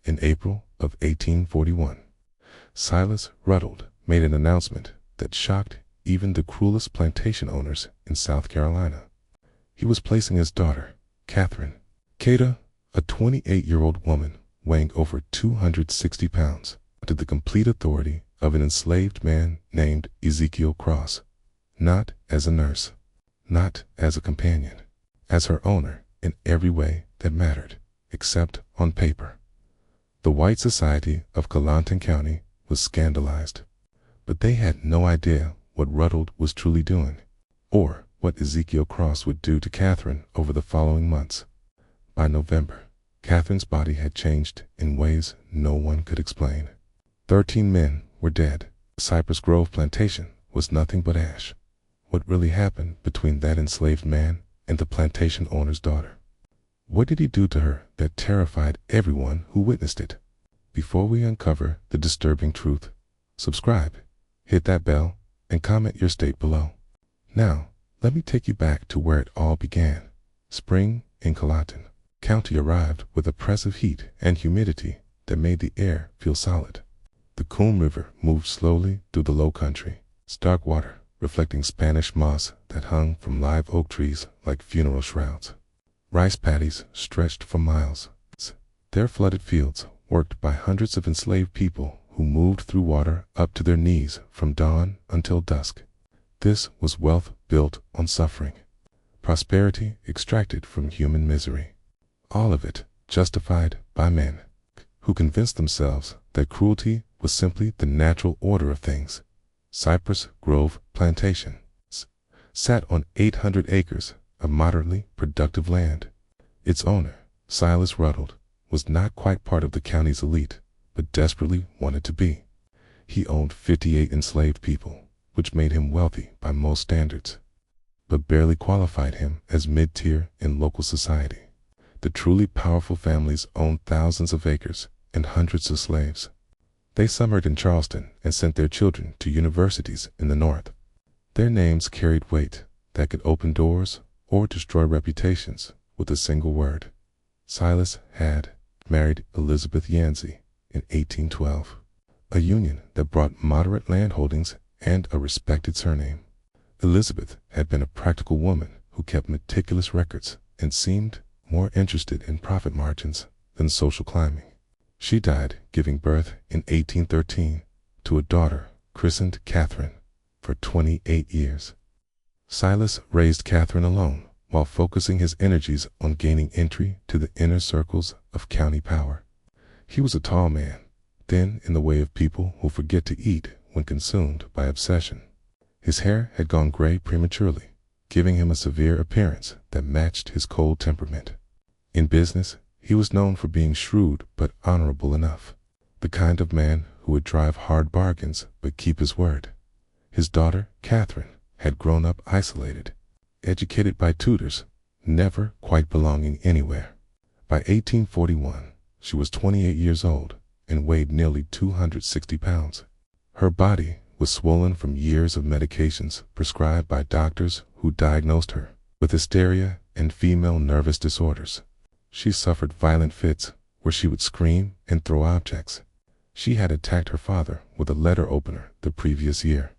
In April of 1841, Silas Ruddle made an announcement that shocked even the cruelest plantation owners in South Carolina. He was placing his daughter, Catherine Cata, a 28-year-old woman weighing over 260 pounds, under the complete authority of an enslaved man named Ezekiel Cross, not as a nurse, not as a companion, as her owner in every way that mattered, except on paper. The white society of Plantation County was scandalized, but they had no idea what Ruddle was truly doing, or what Ezekiel Cross would do to Catherine over the following months. By November, Catherine's body had changed in ways no one could explain. 13 men were dead. Cypress Grove plantation was nothing but ash. What really happened between that enslaved man and the plantation owner's daughter? What did he do to her that terrified everyone who witnessed it? Before we uncover the disturbing truth, subscribe, hit that bell, and comment your state below. Now, let me take you back to where it all began. Spring in Plantation County arrived with oppressive heat and humidity that made the air feel solid. The Coon River moved slowly through the low country, stark water reflecting Spanish moss that hung from live oak trees like funeral shrouds. Rice paddies stretched for miles. Their flooded fields worked by hundreds of enslaved people who moved through water up to their knees from dawn until dusk. This was wealth built on suffering, prosperity extracted from human misery. All of it justified by men who convinced themselves that cruelty was simply the natural order of things. Cypress Grove Plantation sat on 800 acres of moderately productive land. Its owner, Silas Ruddle, was not quite part of the county's elite, but desperately wanted to be. He owned 58 enslaved people, which made him wealthy by most standards, but barely qualified him as mid-tier in local society. The truly powerful families owned thousands of acres and hundreds of slaves. They summered in Charleston and sent their children to universities in the North. Their names carried weight that could open doors or destroy reputations with a single word. Silas had married Elizabeth Yancey in 1812, a union that brought moderate landholdings and a respected surname. Elizabeth had been a practical woman who kept meticulous records and seemed more interested in profit margins than social climbing. She died giving birth in 1813 to a daughter christened Catherine. For 28 years, Silas raised Catherine alone while focusing his energies on gaining entry to the inner circles of county power. He was a tall man, thin in the way of people who forget to eat when consumed by obsession. His hair had gone gray prematurely, giving him a severe appearance that matched his cold temperament. In business, he was known for being shrewd but honorable enough, the kind of man who would drive hard bargains but keep his word. His daughter, Catherine, had grown up isolated, educated by tutors, never quite belonging anywhere. By 1841, she was 28 years old and weighed nearly 260 pounds. Her body was swollen from years of medications prescribed by doctors who diagnosed her with hysteria and female nervous disorders. She suffered violent fits where she would scream and throw objects. She had attacked her father with a letter opener the previous year,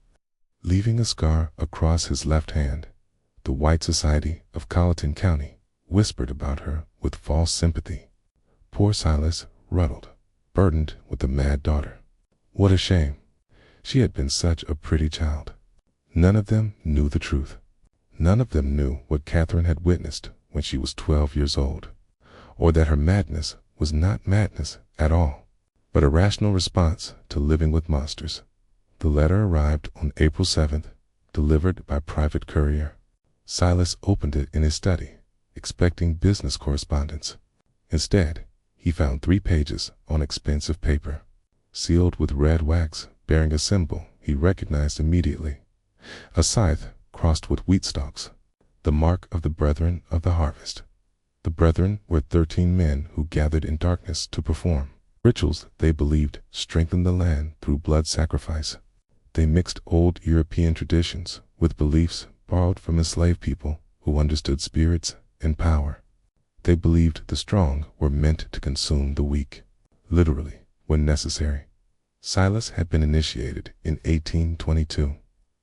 leaving a scar across his left hand. The white society of Plantation County whispered about her with false sympathy. Poor Silas Ruddle, burdened with a mad daughter. What a shame. She had been such a pretty child. None of them knew the truth. None of them knew what Catherine had witnessed when she was 12 years old, or that her madness was not madness at all, but a rational response to living with monsters. The letter arrived on April 7th, delivered by private courier. Silas opened it in his study, expecting business correspondence. Instead, he found 3 pages on expensive paper, sealed with red wax bearing a symbol he recognized immediately, a scythe crossed with wheat stalks, the mark of the Brethren of the Harvest. The Brethren were 13 men who gathered in darkness to perform rituals they believed strengthened the land through blood sacrifice. They mixed old European traditions with beliefs borrowed from enslaved people who understood spirits and power. They believed the strong were meant to consume the weak, literally, when necessary. Silas had been initiated in 1822.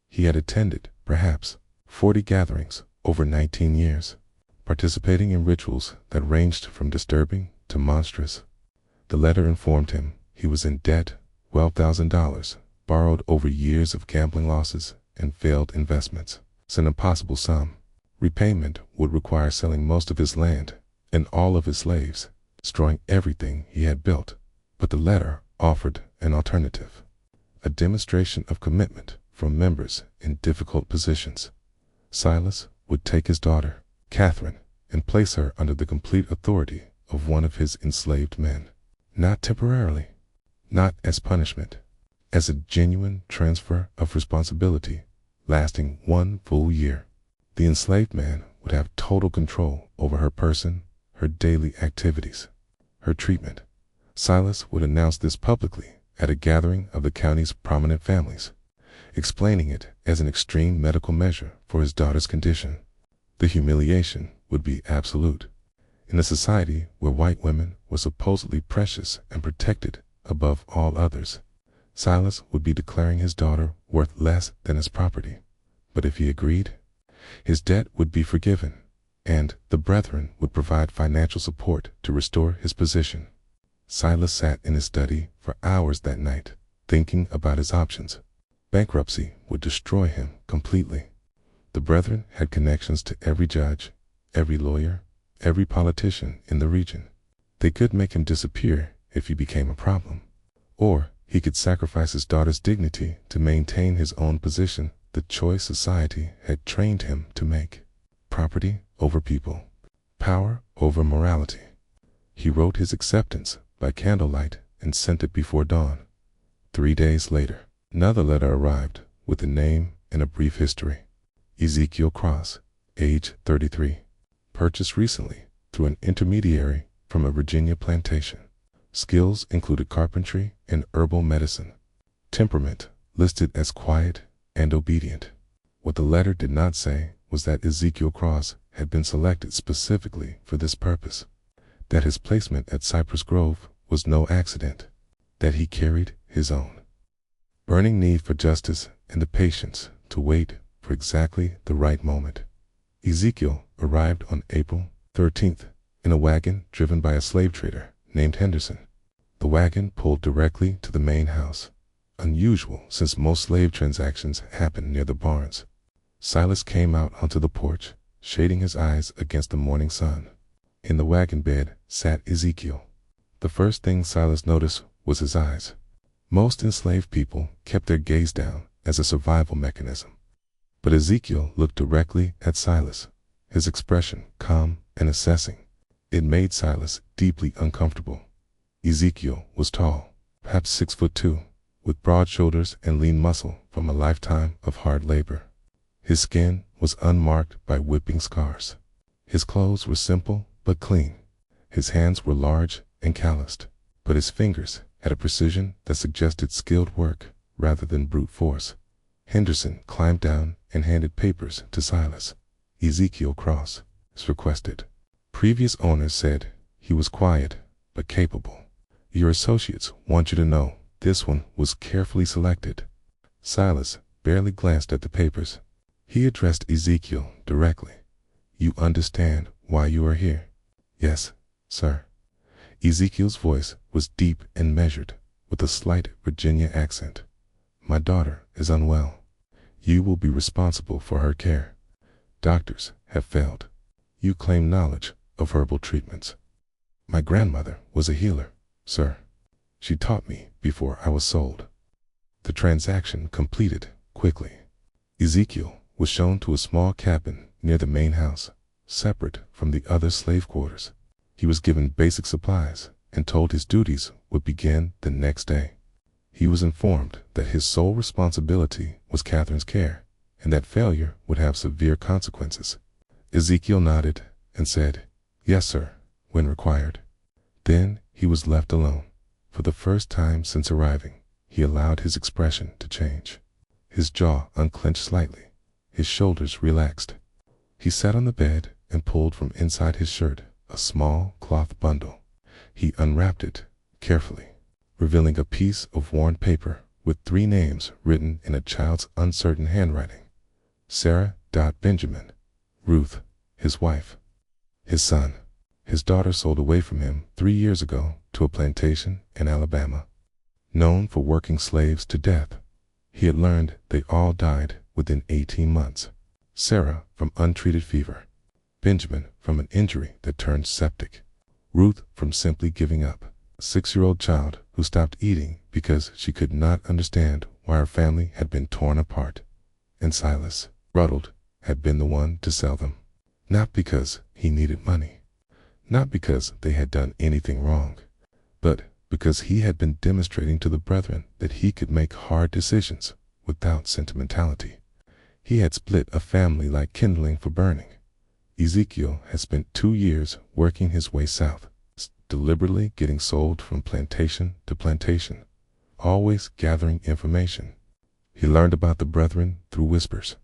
He had attended, perhaps, 40 gatherings over 19 years, participating in rituals that ranged from disturbing to monstrous. The letter informed him he was in debt, $12,000, borrowed over years of gambling losses and failed investments. It's an impossible sum. Repayment would require selling most of his land and all of his slaves, destroying everything he had built. But the letter offered an alternative, a demonstration of commitment from members in difficult positions. Silas would take his daughter, Catherine, and place her under the complete authority of one of his enslaved men. Not temporarily, not as punishment, as a genuine transfer of responsibility lasting 1 full year. The enslaved man would have total control over her person, her daily activities, her treatment. Silas would announce this publicly at a gathering of the county's prominent families, explaining it as an extreme medical measure for his daughter's condition. The humiliation would be absolute. In a society where white women were supposedly precious and protected above all others, Silas would be declaring his daughter worth less than his property. But if he agreed, his debt would be forgiven, and the brethren would provide financial support to restore his position. Silas sat in his study for hours that night, thinking about his options. Bankruptcy would destroy him completely. The brethren had connections to every judge, every lawyer, every politician in the region. They could make him disappear if he became a problem. Or he could sacrifice his daughter's dignity to maintain his own position, the choice society had trained him to make. Property over people, power over morality. He wrote his acceptance by candlelight and sent it before dawn. 3 days later, another letter arrived with a name and a brief history. Ezekiel Cross, age 33. Purchased recently through an intermediary from a Virginia plantation. Skills included carpentry and herbal medicine. Temperament listed as quiet and obedient. What the letter did not say was that Ezekiel Cross had been selected specifically for this purpose, that his placement at Cypress Grove was no accident, that he carried his own burning need for justice and the patience to wait for exactly the right moment. Ezekiel arrived on April 13th in a wagon driven by a slave trader named Henderson. The wagon pulled directly to the main house, unusual since most slave transactions happened near the barns. Silas came out onto the porch, shading his eyes against the morning sun. In the wagon bed sat Ezekiel. The first thing Silas noticed was his eyes. Most enslaved people kept their gaze down as a survival mechanism. But Ezekiel looked directly at Silas, his expression calm and assessing. It made Silas deeply uncomfortable. Ezekiel was tall, perhaps 6'2", with broad shoulders and lean muscle from a lifetime of hard labor. His skin was unmarked by whipping scars. His clothes were simple but clean. His hands were large and calloused, but his fingers had a precision that suggested skilled work rather than brute force. Henderson climbed down and handed papers to Silas. Ezekiel Cross is requested. Previous owners said he was quiet but capable. Your associates want you to know this one was carefully selected. Silas barely glanced at the papers. He addressed Ezekiel directly. You understand why you are here? Yes, sir. Ezekiel's voice was deep and measured, with a slight Virginia accent. My daughter is unwell. You will be responsible for her care. Doctors have failed. You claim knowledge of herbal treatments. My grandmother was a healer, sir. She taught me before I was sold. The transaction completed quickly. Ezekiel was shown to a small cabin near the main house, separate from the other slave quarters. He was given basic supplies and told his duties would begin the next day. He was informed that his sole responsibility was Catherine's care, and that failure would have severe consequences. Ezekiel nodded and said, "Yes, sir," when required. Then he was left alone. For the first time since arriving, he allowed his expression to change. His jaw unclenched slightly, his shoulders relaxed. He sat on the bed and pulled from inside his shirt a small cloth bundle. He unwrapped it, carefully, revealing a piece of worn paper with 3 names written in a child's uncertain handwriting. Sarah. Benjamin. Ruth, his wife. His son. His daughter sold away from him 3 years ago to a plantation in Alabama. Known for working slaves to death, he had learned they all died within 18 months. Sarah from untreated fever. Benjamin from an injury that turned septic. Ruth from simply giving up, a 6-year-old child who stopped eating because she could not understand why her family had been torn apart. And Silas, Ruddled, had been the one to sell them. Not because he needed money, not because they had done anything wrong, but because he had been demonstrating to the brethren that he could make hard decisions without sentimentality. He had split a family like kindling for burning. Ezekiel had spent 2 years working his way south, deliberately getting sold from plantation to plantation, always gathering information. He learned about the brethren through whispers.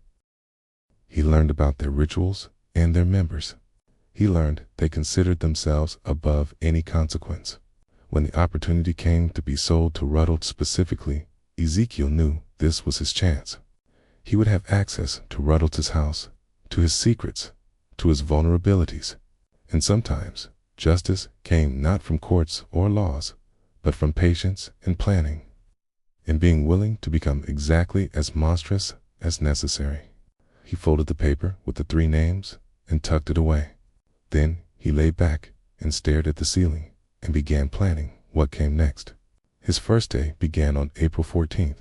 He learned about their rituals and their members. He learned they considered themselves above any consequence. When the opportunity came to be sold to Ruddled specifically, Ezekiel knew this was his chance. He would have access to Ruddled's house, to his secrets, to his vulnerabilities. And sometimes justice came not from courts or laws, but from patience and planning, and being willing to become exactly as monstrous as necessary. He folded the paper with the 3 names and tucked it away. Then he lay back and stared at the ceiling and began planning what came next. His first day began on April 14th.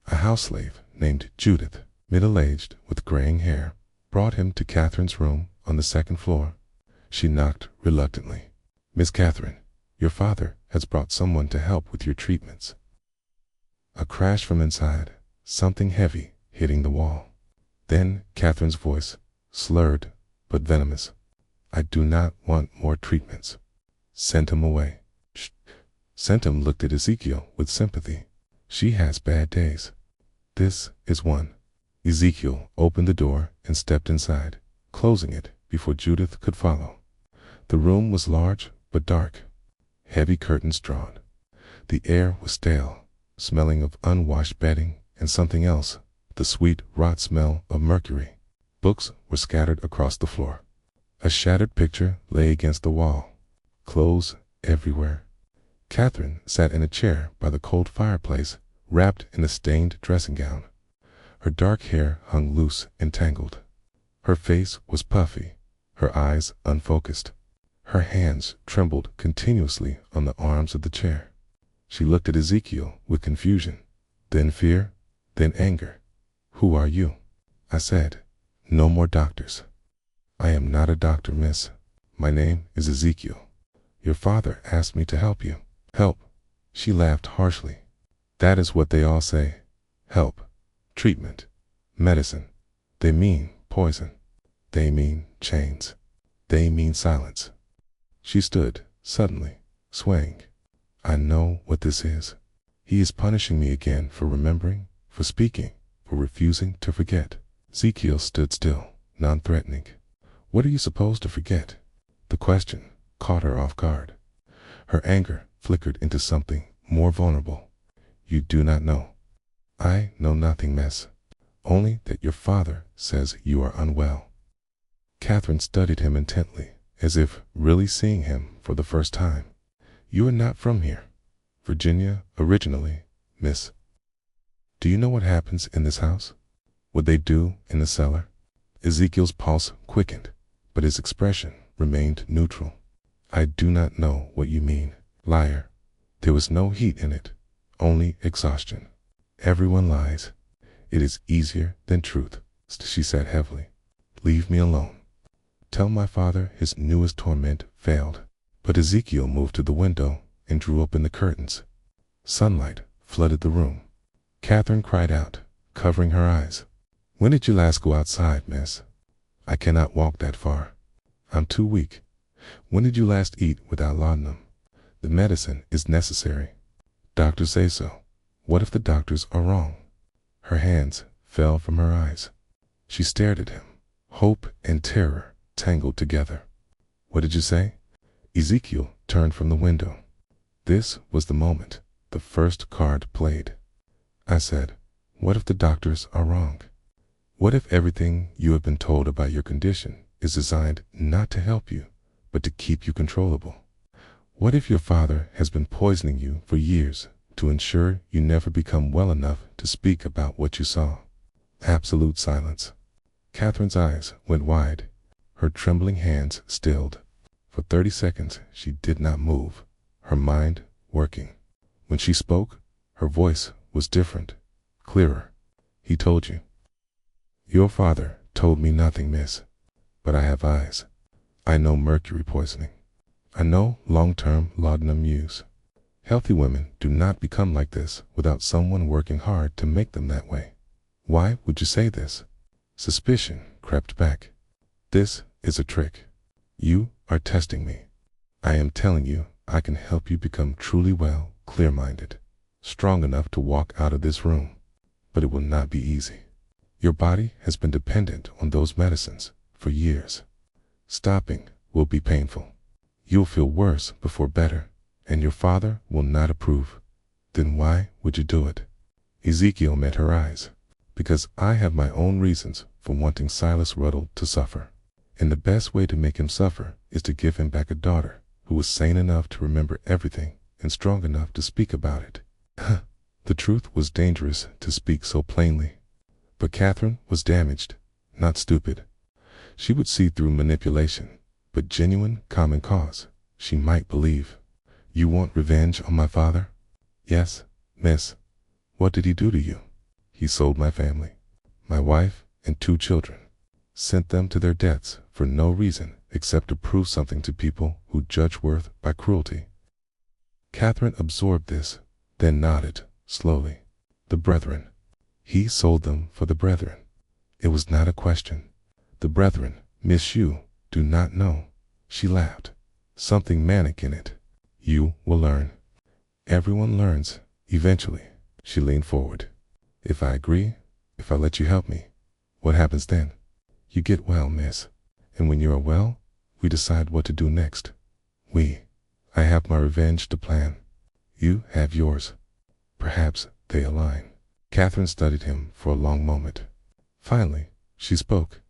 A house slave named Judith, middle-aged with graying hair, brought him to Catherine's room on the 2nd floor. She knocked reluctantly. "Miss Catherine, your father has brought someone to help with your treatments." A crash from inside, something heavy hitting the wall. Then Catherine's voice, slurred but venomous. "I do not want more treatments. Send him away." Shh. Sentum looked at Ezekiel with sympathy. "She has bad days. This is one." Ezekiel opened the door and stepped inside, closing it before Judith could follow. The room was large but dark, heavy curtains drawn. The air was stale, smelling of unwashed bedding and something else, the sweet rot smell of mercury. Books were scattered across the floor. A shattered picture lay against the wall. Clothes everywhere. Catherine sat in a chair by the cold fireplace, wrapped in a stained dressing gown. Her dark hair hung loose and tangled. Her face was puffy, her eyes unfocused. Her hands trembled continuously on the arms of the chair. She looked at Ezekiel with confusion, then fear, then anger. "Who are you?" I said. "No more doctors." "I am not a doctor, miss. My name is Ezekiel. Your father asked me to help you." "Help?" She laughed harshly. "That is what they all say. Help, treatment, medicine. They mean poison. They mean chains. They mean silence." She stood, suddenly, swaying. "I know what this is. He is punishing me again for remembering, for speaking, for refusing to forget." Ezekiel stood still, non-threatening. "What are you supposed to forget?" The question caught her off guard. Her anger flickered into something more vulnerable. "You do not know." "I know nothing, miss. Only that your father says you are unwell." Catherine studied him intently, as if really seeing him for the first time. "You are not from here. Virginia originally, miss. Do you know what happens in this house? What they do in the cellar?" Ezekiel's pulse quickened, but his expression remained neutral. "I do not know what you mean, liar. There was no heat in it, only exhaustion. Everyone lies. It is easier than truth." She said heavily. "Leave me alone. Tell my father his newest torment failed." But Ezekiel moved to the window and drew open the curtains. Sunlight flooded the room. Catherine cried out, covering her eyes. "When did you last go outside, miss?" "I cannot walk that far. I'm too weak." "When did you last eat without laudanum?" "The medicine is necessary." "Doctors say so. What if the doctors are wrong?" Her hands fell from her eyes. She stared at him, hope and terror tangled together. "What did you say?" Ezekiel turned from the window. This was the moment. The first card played. I said, what if the doctors are wrong? What if everything you have been told about your condition is designed not to help you, but to keep you controllable? What if your father has been poisoning you for years to ensure you never become well enough to speak about what you saw? Absolute silence. Catherine's eyes went wide. Her trembling hands stilled. For 30 seconds, she did not move, her mind working. When she spoke, her voice was different, clearer. He told you. Your father told me nothing, miss. But I have eyes. I know mercury poisoning. I know long-term laudanum use. Healthy women do not become like this without someone working hard to make them that way. Why would you say this? Suspicion crept back. This is a trick. You are testing me. I am telling you I can help you become truly well, clear-minded, strong enough to walk out of this room. But it will not be easy. Your body has been dependent on those medicines for years. Stopping will be painful. You'll feel worse before better, and your father will not approve. Then why would you do it? Ezekiel met her eyes. Because I have my own reasons for wanting Silas Ruddle to suffer. And the best way to make him suffer is to give him back a daughter who was sane enough to remember everything and strong enough to speak about it. The truth was dangerous to speak so plainly. But Catherine was damaged, not stupid. She would see through manipulation, but genuine common cause, she might believe. You want revenge on my father? Yes, miss. What did he do to you? He sold my family, my wife and 2 children, sent them to their deaths for no reason except to prove something to people who judge worth by cruelty. Catherine absorbed this, then nodded, slowly. The brethren. He sold them for the brethren. It was not a question. The brethren, miss, you do not know. She laughed. Something manic in it. You will learn. Everyone learns, eventually. She leaned forward. If I agree, if I let you help me, what happens then? You get well, miss. And when you are well, we decide what to do next. I have my revenge to plan. You have yours. Perhaps they align. Catherine studied him for a long moment. Finally, she spoke.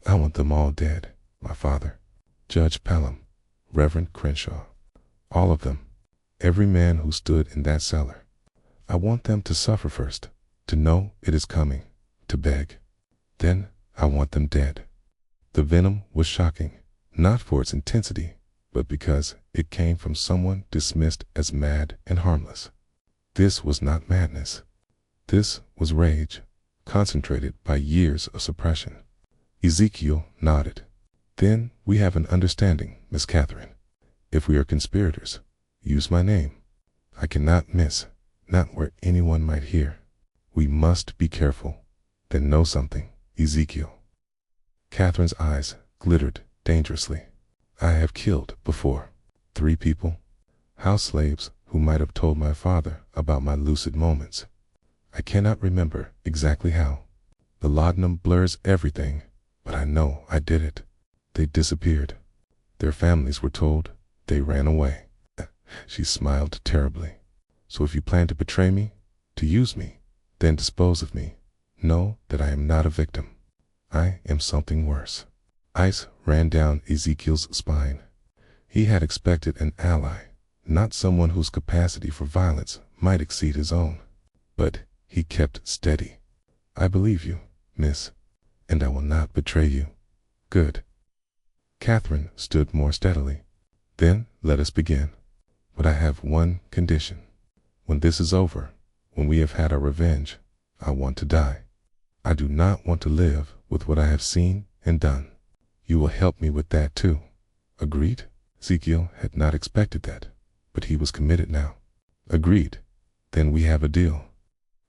I want them all dead, my father, Judge Pelham, Reverend Crenshaw, all of them, every man who stood in that cellar. I want them to suffer first, to know it is coming, to beg. Then I want them dead. The venom was shocking, not for its intensity, but because it came from someone dismissed as mad and harmless. This was not madness. This was rage, concentrated by years of suppression. Ezekiel nodded. Then we have an understanding, Miss Catherine. If we are conspirators, use my name. I cannot miss, not where anyone might hear. We must be careful. Then know something, Ezekiel. Catherine's eyes glittered dangerously. I have killed before 3 people, house slaves who might have told my father about my lucid moments. I cannot remember exactly how. The laudanum blurs everything, but I know I did it. They disappeared. Their families were told. They ran away. She smiled terribly. So if you plan to betray me, to use me, then dispose of me, know that I am not a victim. I am something worse. Ice ran down Ezekiel's spine. He had expected an ally, not someone whose capacity for violence might exceed his own. But he kept steady. I believe you, miss, and I will not betray you. Good. Catherine stood more steadily. Then let us begin. But I have one condition. When this is over, when we have had our revenge, I want to die. I do not want to live with what I have seen and done. You will help me with that too. Agreed? Ezekiel had not expected that, but he was committed now. Agreed. Then we have a deal.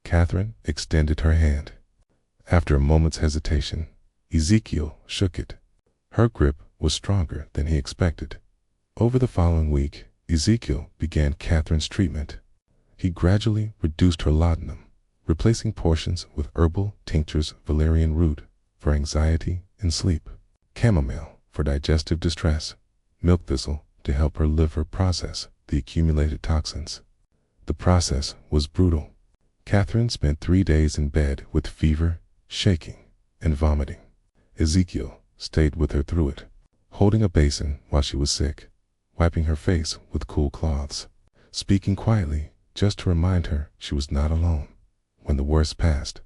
Catherine extended her hand. After a moment's hesitation, Ezekiel shook it. Her grip was stronger than he expected. Over the following week, Ezekiel began Catherine's treatment. He gradually reduced her laudanum, replacing portions with herbal tinctures, valerian root for anxiety and sleep, chamomile for digestive distress, milk thistle to help her liver process, the accumulated toxins. The process was brutal. Catherine spent 3 days in bed with fever, shaking, and vomiting. Ezekiel stayed with her through it, holding a basin while she was sick, wiping her face with cool cloths, speaking quietly just to remind her she was not alone. When the worst passed,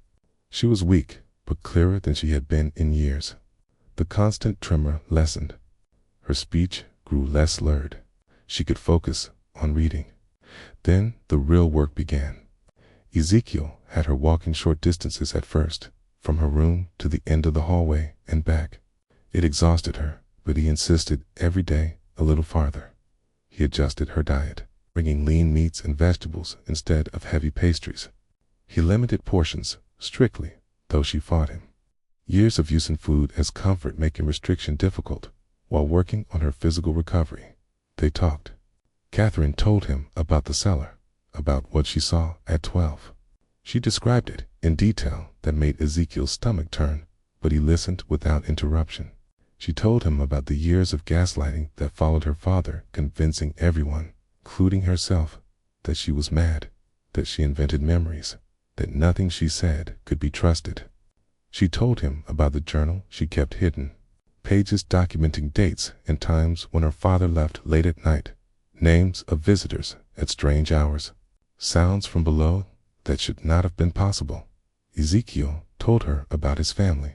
she was weak but clearer than she had been in years. The constant tremor lessened. Her speech grew less slurred. She could focus on reading. Then the real work began. Ezekiel had her walking short distances at first, from her room to the end of the hallway and back. It exhausted her, but he insisted every day a little farther. He adjusted her diet, bringing lean meats and vegetables instead of heavy pastries. He limited portions strictly, though she fought him. Years of using food as comfort making restriction difficult, while working on her physical recovery. They talked. Catherine told him about the cellar, about what she saw at 12. She described it in detail that made Ezekiel's stomach turn, but he listened without interruption. She told him about the years of gaslighting that followed her father, convincing everyone, including herself, that she was mad, that she invented memories, that nothing she said could be trusted. She told him about the journal she kept hidden, pages documenting dates and times when her father left late at night, names of visitors at strange hours, sounds from below that should not have been possible. Ezekiel told her about his family,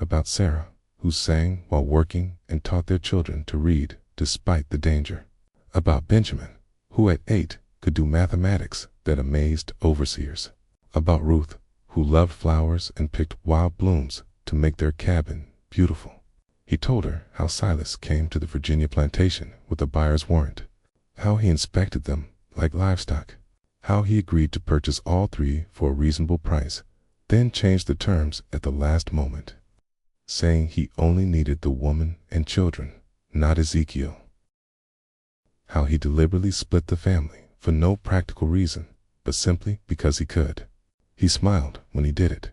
about Sarah, who sang while working and taught their children to read despite the danger, about Benjamin, who at 8 could do mathematics that amazed overseers, about Ruth, who loved flowers and picked wild blooms to make their cabin beautiful. He told her how Silas came to the Virginia plantation with a buyer's warrant, how he inspected them like livestock, how he agreed to purchase all 3 for a reasonable price, then changed the terms at the last moment, saying he only needed the woman and children, not Ezekiel. How he deliberately split the family for no practical reason, but simply because he could. He smiled when he did it.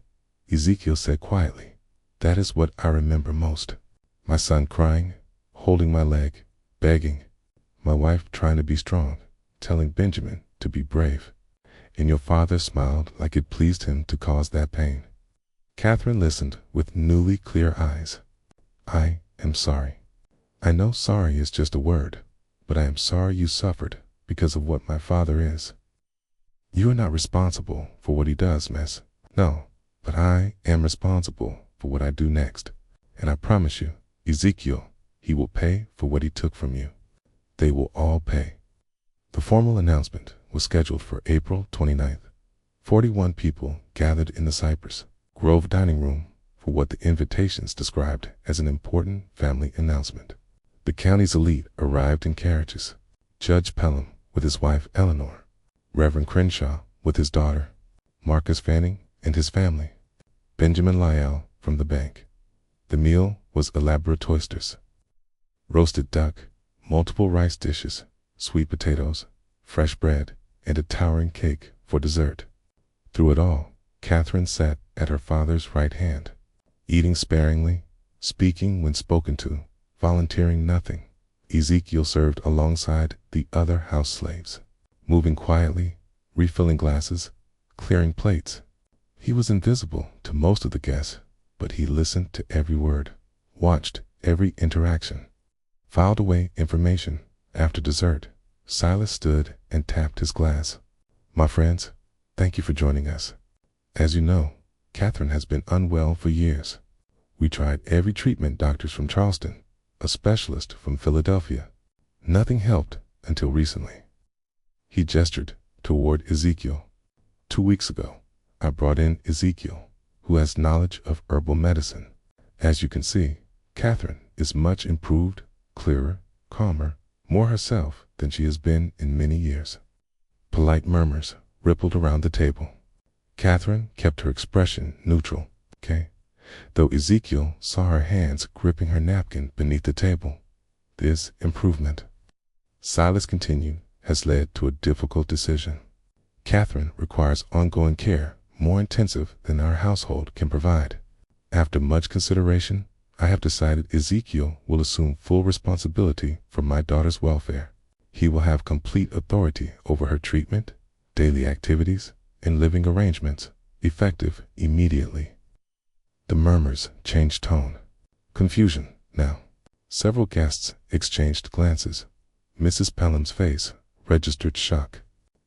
Ezekiel said quietly, "That is what I remember most. My son crying, holding my leg, begging. My wife trying to be strong, telling Benjamin to be brave. And your father smiled like it pleased him to cause that pain." Catherine listened with newly clear eyes. "I am sorry. I know sorry is just a word, but I am sorry you suffered because of what my father is. You are not responsible for what he does, miss. No, but I am responsible for what I do next. And I promise you, Ezekiel, he will pay for what he took from you. They will all pay." The formal announcement was scheduled for April 29th. 41 people gathered in the Cypress Grove dining room for what the invitations described as an important family announcement. The county's elite arrived in carriages. Judge Pelham with his wife Eleanor, Reverend Crenshaw with his daughter, Marcus Fanning and his family, Benjamin Lyell from the bank. The meal was elaborate oysters, roasted duck, multiple rice dishes, sweet potatoes, fresh bread, and a towering cake for dessert. Through it all, Catherine sat at her father's right hand, eating sparingly, speaking when spoken to, volunteering nothing. Ezekiel served alongside the other house slaves, moving quietly, refilling glasses, clearing plates. He was invisible to most of the guests, but he listened to every word, watched every interaction, filed away information. After dessert, Silas stood and tapped his glass. "My friends, thank you for joining us. As you know, Catherine has been unwell for years. We tried every treatment doctors from Charleston, a specialist from Philadelphia. Nothing helped until recently." He gestured toward Ezekiel. 2 weeks ago, I brought in Ezekiel, who has knowledge of herbal medicine. As you can see, Catherine is much improved, clearer, calmer, more herself than she has been in many years. Polite murmurs rippled around the table. Catherine kept her expression neutral, though Ezekiel saw her hands gripping her napkin beneath the table. "This improvement," Silas continued, "has led to a difficult decision. Catherine requires ongoing care more intensive than our household can provide. After much consideration, I have decided Ezekiel will assume full responsibility for my daughter's welfare. He will have complete authority over her treatment, daily activities, and living arrangements, effective immediately. The murmurs changed tone. Confusion, now. Several guests exchanged glances. Mrs. Pelham's face registered shock.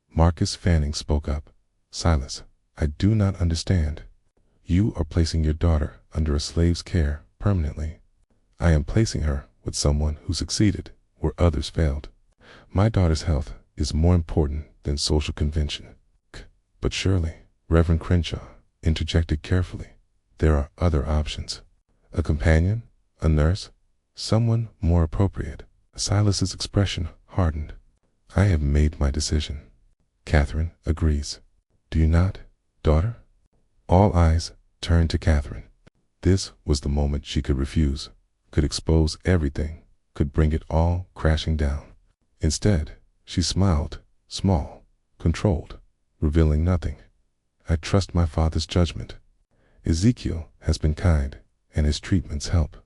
Marcus Fanning spoke up. Silas, I do not understand. You are placing your daughter under a slave's care permanently. I am placing her with someone who succeeded where others failed. My daughter's health is more important than social convention. But surely, Reverend Crenshaw interjected carefully, there are other options. A companion, a nurse, someone more appropriate. Silas's expression hardened. I have made my decision. Catherine agrees. Do you not, daughter? All eyes turned to Catherine. This was the moment she could refuse, could expose everything, could bring it all crashing down. Instead, she smiled, small, controlled, revealing nothing. I trust my father's judgment. Ezekiel has been kind, and his treatments help.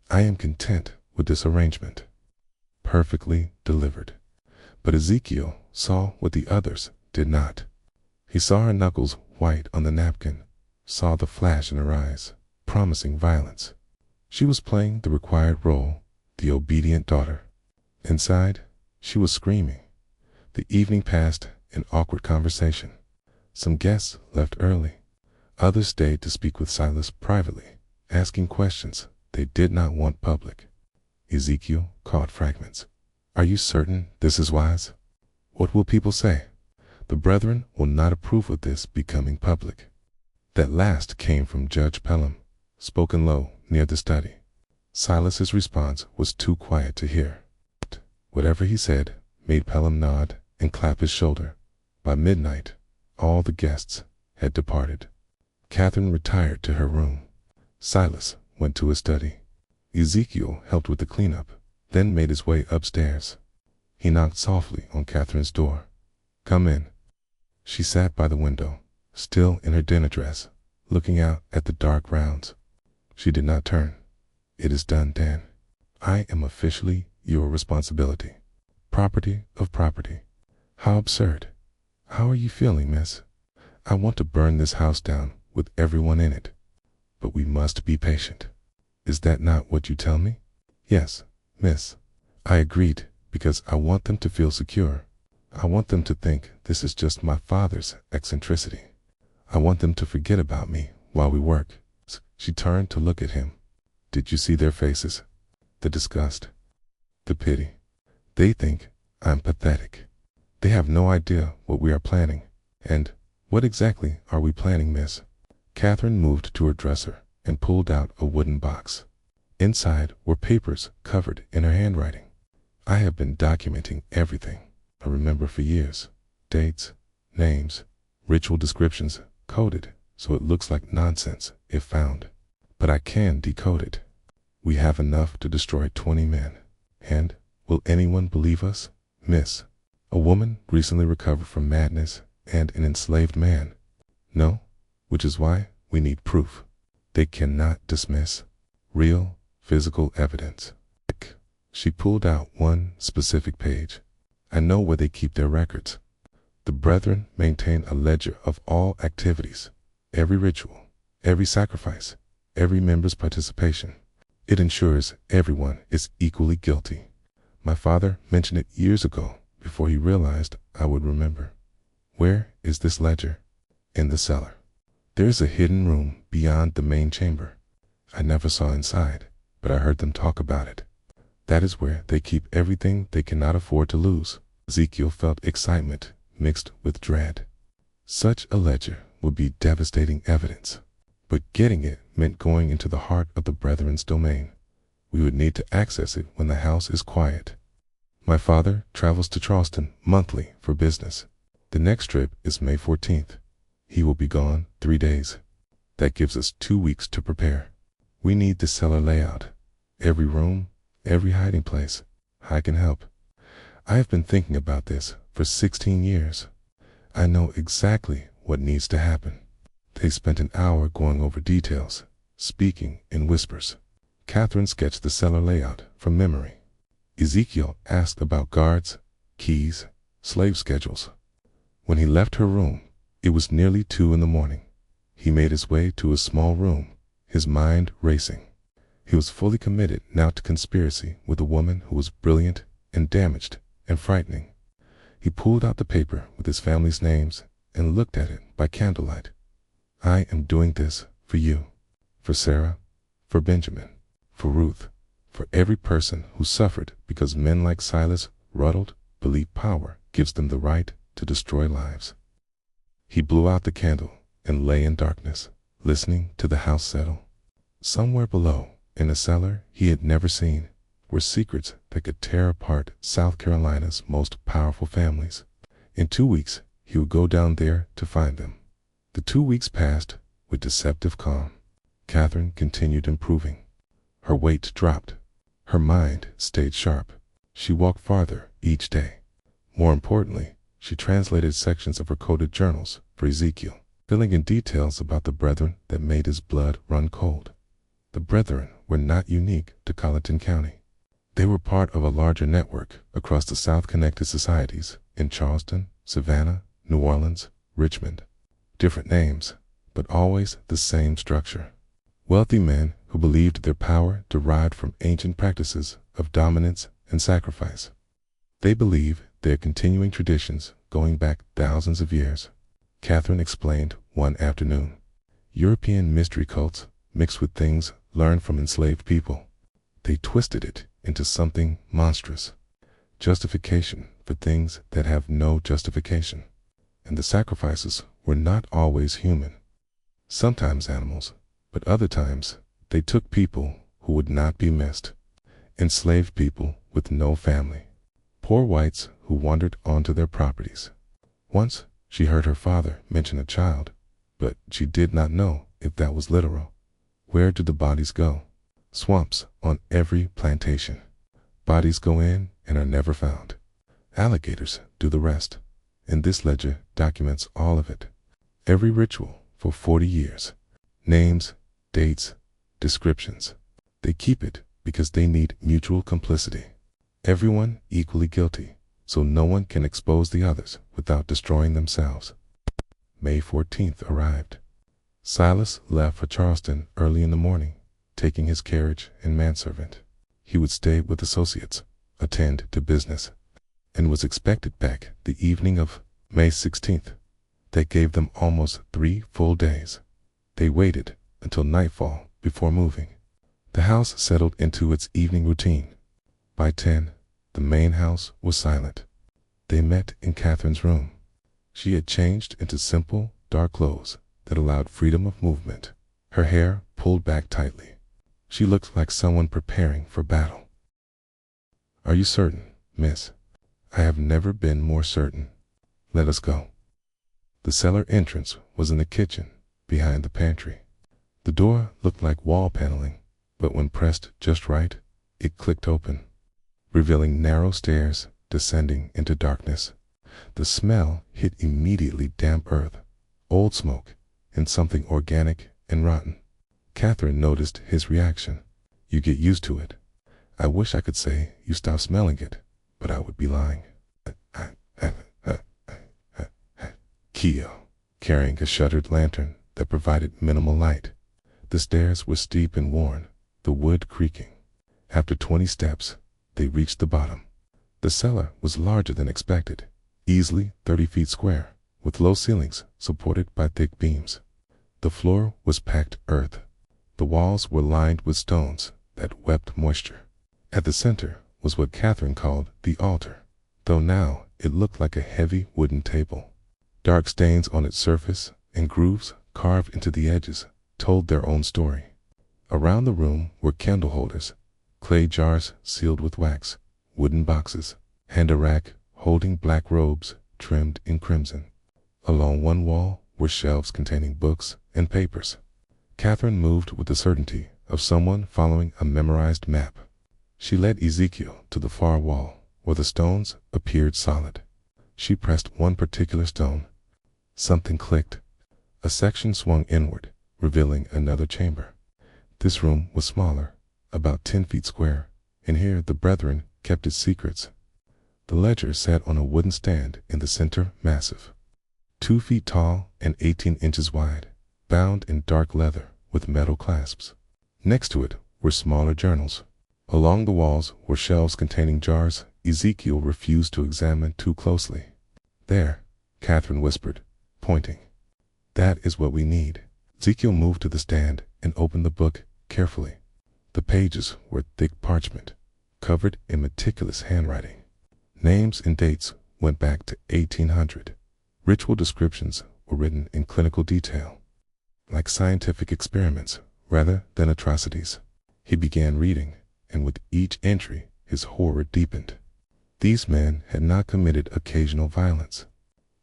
I am content with this arrangement. Perfectly delivered. But Ezekiel saw what the others did not. He saw her knuckles white on the napkin, saw the flash in her eyes, promising violence. She was playing the required role, the obedient daughter. Inside, she was screaming. The evening passed in awkward conversation. Some guests left early. Others stayed to speak with Silas privately, asking questions they did not want public. Ezekiel caught fragments. Are you certain this is wise? What will people say? The brethren will not approve of this becoming public. That last came from Judge Pelham, spoken low near the study. Silas's response was too quiet to hear. Whatever he said made Pelham nod and clap his shoulder. By midnight, all the guests had departed. Catherine retired to her room. Silas went to his study. Ezekiel helped with the cleanup, then made his way upstairs. He knocked softly on Catherine's door. Come in. She sat by the window, still in her dinner dress, looking out at the dark grounds. She did not turn. It is done, Dan. I am officially your responsibility. Property of property. How absurd. How are you feeling, miss? I want to burn this house down with everyone in it. But we must be patient. Is that not what you tell me? Yes, miss. I agreed because I want them to feel secure. I want them to think this is just my father's eccentricity. I want them to forget about me while we work. She turned to look at him. Did you see their faces? The disgust. The pity. They think I'm pathetic. They have no idea what we are planning. And what exactly are we planning, miss? Catherine moved to her dresser and pulled out a wooden box. Inside were papers covered in her handwriting. I have been documenting everything I remember for years. Dates, names, ritual descriptions, coded so it looks like nonsense if found. But I can decode it. We have enough to destroy 20 men. And will anyone believe us, miss? A woman recently recovered from madness and an enslaved man. No, which is why we need proof. They cannot dismiss real physical evidence. She pulled out one specific page. I know where they keep their records. The brethren maintain a ledger of all activities, every ritual, every sacrifice, every member's participation. It ensures everyone is equally guilty. My father mentioned it years ago before he realized I would remember. Where is this ledger? In the cellar. There is a hidden room beyond the main chamber. I never saw inside, but I heard them talk about it. That is where they keep everything they cannot afford to lose. Ezekiel felt excitement mixed with dread. Such a ledger would be devastating evidence, but getting it meant going into the heart of the brethren's domain. We would need to access it when the house is quiet. My father travels to Charleston monthly for business. The next trip is May 14th. He will be gone 3 days. That gives us 2 weeks to prepare. We need the cellar layout. Every room, every hiding place. I can help. I have been thinking about this for 16 years. I know exactly what needs to happen. They spent an hour going over details, speaking in whispers. Catherine sketched the cellar layout from memory. Ezekiel asked about guards, keys, slave schedules. When he left her room, it was nearly 2 in the morning. He made his way to his small room, his mind racing. He was fully committed now to conspiracy with a woman who was brilliant and damaged and frightening. He pulled out the paper with his family's names and looked at it by candlelight. I am doing this for you, for Sarah, for Benjamin, for Ruth, for every person who suffered because men like Silas Ruddle believe power gives them the right to destroy lives. He blew out the candle and lay in darkness, listening to the house settle. Somewhere below, in a cellar he had never seen, were secrets that could tear apart South Carolina's most powerful families. In 2 weeks, he would go down there to find them. The 2 weeks passed with deceptive calm. Catherine continued improving. Her weight dropped. Her mind stayed sharp. She walked farther each day. More importantly, she translated sections of her coded journals for Ezekiel, filling in details about the brethren that made his blood run cold. The brethren were not unique to Colleton County. They were part of a larger network across the South-connected societies in Charleston, Savannah, New Orleans, Richmond. Different names, but always the same structure. Wealthy men who believed their power derived from ancient practices of dominance and sacrifice. They believe their continuing traditions going back thousands of years. Catherine explained one afternoon. European mystery cults mixed with things learned from enslaved people. They twisted it into something monstrous. Justification for things that have no justification. And the sacrifices were not always human. Sometimes animals, but other times they took people who would not be missed. Enslaved people with no family. Poor whites who wandered onto their properties. Once she heard her father mention a child, but she did not know if that was literal. Where did the bodies go? Swamps on every plantation. Bodies go in and are never found. Alligators do the rest, and this ledger documents all of it. Every ritual for 40 years. Names, dates, descriptions. They keep it because they need mutual complicity. Everyone equally guilty, so no one can expose the others without destroying themselves. May 14th arrived. Silas left for Charleston early in the morning, taking his carriage and manservant. He would stay with associates, attend to business, and was expected back the evening of May 16th. That gave them almost 3 full days. They waited until nightfall before moving. The house settled into its evening routine. By 10, the main house was silent. They met in Catherine's room. She had changed into simple, dark clothes that allowed freedom of movement, her hair pulled back tightly. She looked like someone preparing for battle. "Are you certain, miss?" "I have never been more certain." "Let us go." The cellar entrance was in the kitchen, behind the pantry. The door looked like wall paneling, but when pressed just right, it clicked open, revealing narrow stairs descending into darkness. The smell hit immediately damp earth, old smoke, and something organic and rotten. Catherine noticed his reaction. "You get used to it. I wish I could say you stop smelling it, but I would be lying." Keo, carrying a shuttered lantern that provided minimal light. The stairs were steep and worn, the wood creaking. After 20 steps, they reached the bottom. The cellar was larger than expected, easily 30 feet square, with low ceilings supported by thick beams. The floor was packed earth. The walls were lined with stones that wept moisture. At the center was what Catherine called the altar, though now it looked like a heavy wooden table. Dark stains on its surface and grooves carved into the edges told their own story. Around the room were candle holders, clay jars sealed with wax, wooden boxes, and a rack holding black robes trimmed in crimson. Along one wall were shelves containing books and papers. Catherine moved with the certainty of someone following a memorized map. She led Ezekiel to the far wall, where the stones appeared solid. She pressed one particular stone. Something clicked. A section swung inward, revealing another chamber. This room was smaller, about 10 feet square, and here the brethren kept its secrets. The ledger sat on a wooden stand in the center, massive, 2 feet tall and 18 inches wide, bound in dark leather with metal clasps. Next to it were smaller journals. Along the walls were shelves containing jars Ezekiel refused to examine too closely. "There," Catherine whispered, pointing. "That is what we need." Ezekiel moved to the stand and opened the book carefully. The pages were thick parchment, covered in meticulous handwriting. Names and dates went back to 1800. Ritual descriptions were written in clinical detail, like scientific experiments rather than atrocities. He began reading, and with each entry his horror deepened. These men had not committed occasional violence.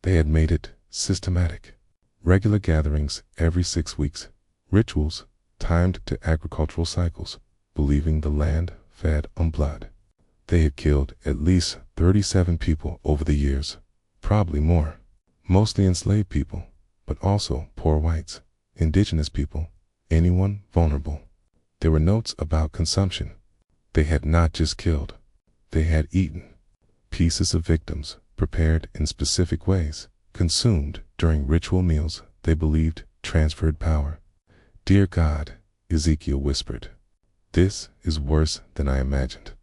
They had made it systematic. Regular gatherings every 6 weeks, rituals timed to agricultural cycles, believing the land fed on blood. They had killed at least 37 people over the years, probably more. Mostly enslaved people, but also poor whites, indigenous people, anyone vulnerable. There were notes about consumption. They had not just killed, they had eaten. Pieces of victims, prepared in specific ways, consumed during ritual meals they believed transferred power. "Dear God," Ezekiel whispered, "this is worse than I imagined.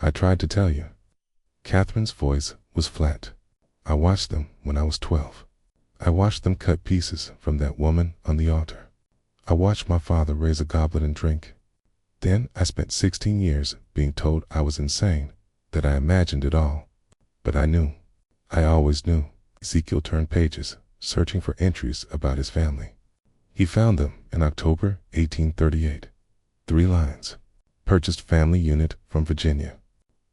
I tried to tell you." Catherine's voice was flat. "I watched them when I was 12. I watched them cut pieces from that woman on the altar. I watched my father raise a goblet and drink. Then I spent 16 years being told I was insane, that I imagined it all. But I knew. I always knew." Ezekiel turned pages, searching for entries about his family. He found them in October 1838. 3 lines. Purchased family unit from Virginia.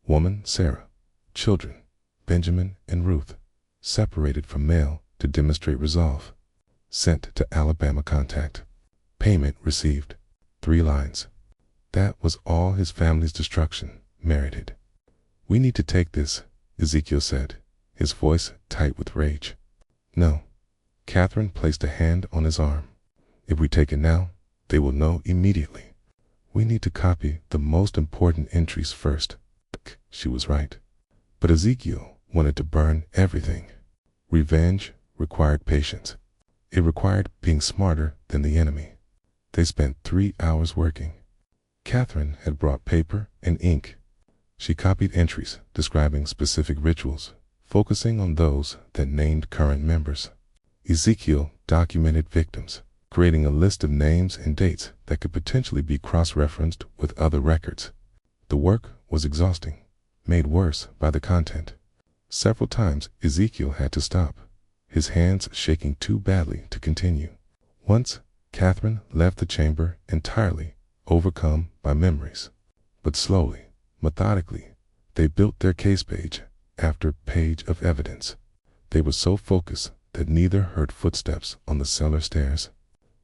Woman Sarah. Children Benjamin and Ruth. Separated from male to demonstrate resolve. Sent to Alabama contact. Payment received. 3 lines. That was all his family's destruction merited. "We need to take this," Ezekiel said, his voice tight with rage. "No." Catherine placed a hand on his arm. "If we take it now, they will know immediately. We need to copy the most important entries first." She was right. But Ezekiel wanted to burn everything. Revenge required patience. It required being smarter than the enemy. They spent 3 hours working. Catherine had brought paper and ink. She copied entries describing specific rituals, focusing on those that named current members. Ezekiel documented victims, creating a list of names and dates that could potentially be cross-referenced with other records. The work was exhausting, made worse by the content. Several times Ezekiel had to stop, his hands shaking too badly to continue. Once, Catherine left the chamber entirely, overcome by memories. But slowly, methodically, they built their case page after page of evidence. They were so focused that neither heard footsteps on the cellar stairs.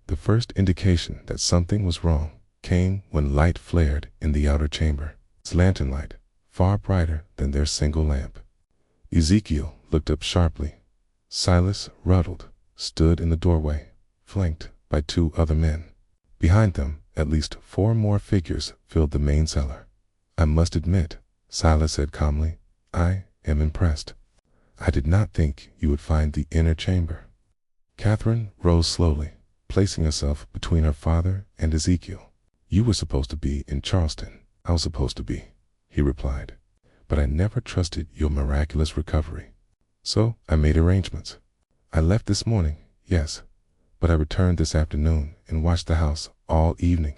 The first indication that something was wrong came when light flared in the outer chamber. Its lantern light, far brighter than their single lamp. Ezekiel looked up sharply. Silas Ruddled stood in the doorway, flanked by 2 other men. Behind them, at least 4 more figures filled the main cellar. "I must admit," Silas said calmly, "I am impressed. I did not think you would find the inner chamber." Catherine rose slowly, placing herself between her father and Ezekiel. "You were supposed to be in Charleston." "I was supposed to be," he replied, "but I never trusted your miraculous recovery. So I made arrangements. I left this morning, yes, but I returned this afternoon and watched the house all evening,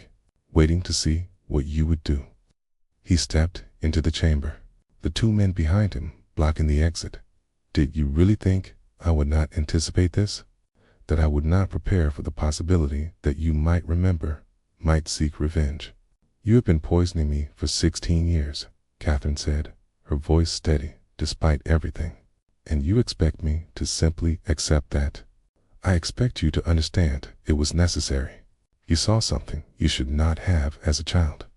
waiting to see what you would do." He stepped into the chamber, the 2 men behind him blocking the exit. "Did you really think I would not anticipate this? That I would not prepare for the possibility that you might remember, might seek revenge?" "You have been poisoning me for 16 years, Catherine said, her voice steady despite everything. "And you expect me to simply accept that? I expect you to understand it was necessary. You saw something you should not have as a child.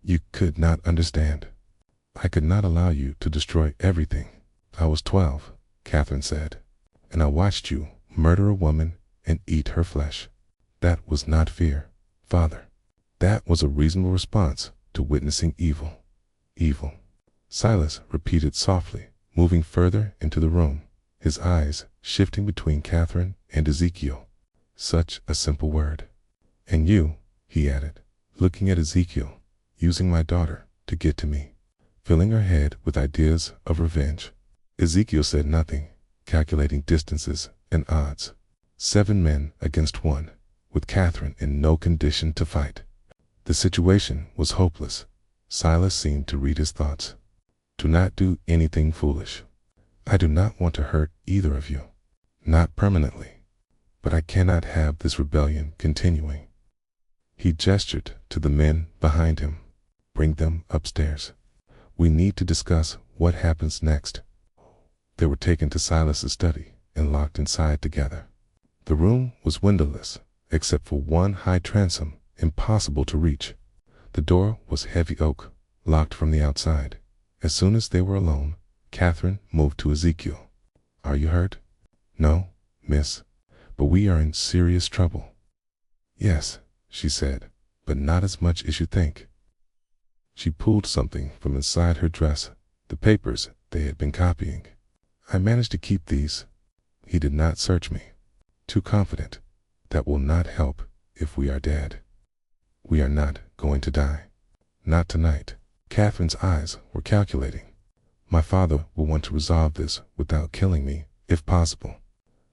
You could not understand. I could not allow you to destroy everything." "I was 12, Catherine said, "and I watched you murder a woman and eat her flesh. That was not fear, Father. That was a reasonable response to witnessing evil." "Evil," Silas repeated softly, moving further into the room, his eyes shifting between Catherine and Ezekiel. Such a simple word. And you, he added, looking at Ezekiel, using my daughter to get to me, filling her head with ideas of revenge. Ezekiel said nothing, calculating distances and odds. 7 men against 1, with Catherine in no condition to fight. The situation was hopeless. Silas seemed to read his thoughts. Do not do anything foolish. I do not want to hurt either of you. Not permanently. But I cannot have this rebellion continuing. He gestured to the men behind him. Bring them upstairs. We need to discuss what happens next. They were taken to Silas's study and locked inside together. The room was windowless, except for one high transom, impossible to reach. The door was heavy oak, locked from the outside. As soon as they were alone, Catherine moved to Ezekiel. Are you hurt? No, miss, but we are in serious trouble. Yes, she said, but not as much as you think. She pulled something from inside her dress, the papers they had been copying. I managed to keep these. He did not search me. Too confident. That will not help if we are dead. We are not going to die. Not tonight. Catherine's eyes were calculating. My father will want to resolve this without killing me, if possible.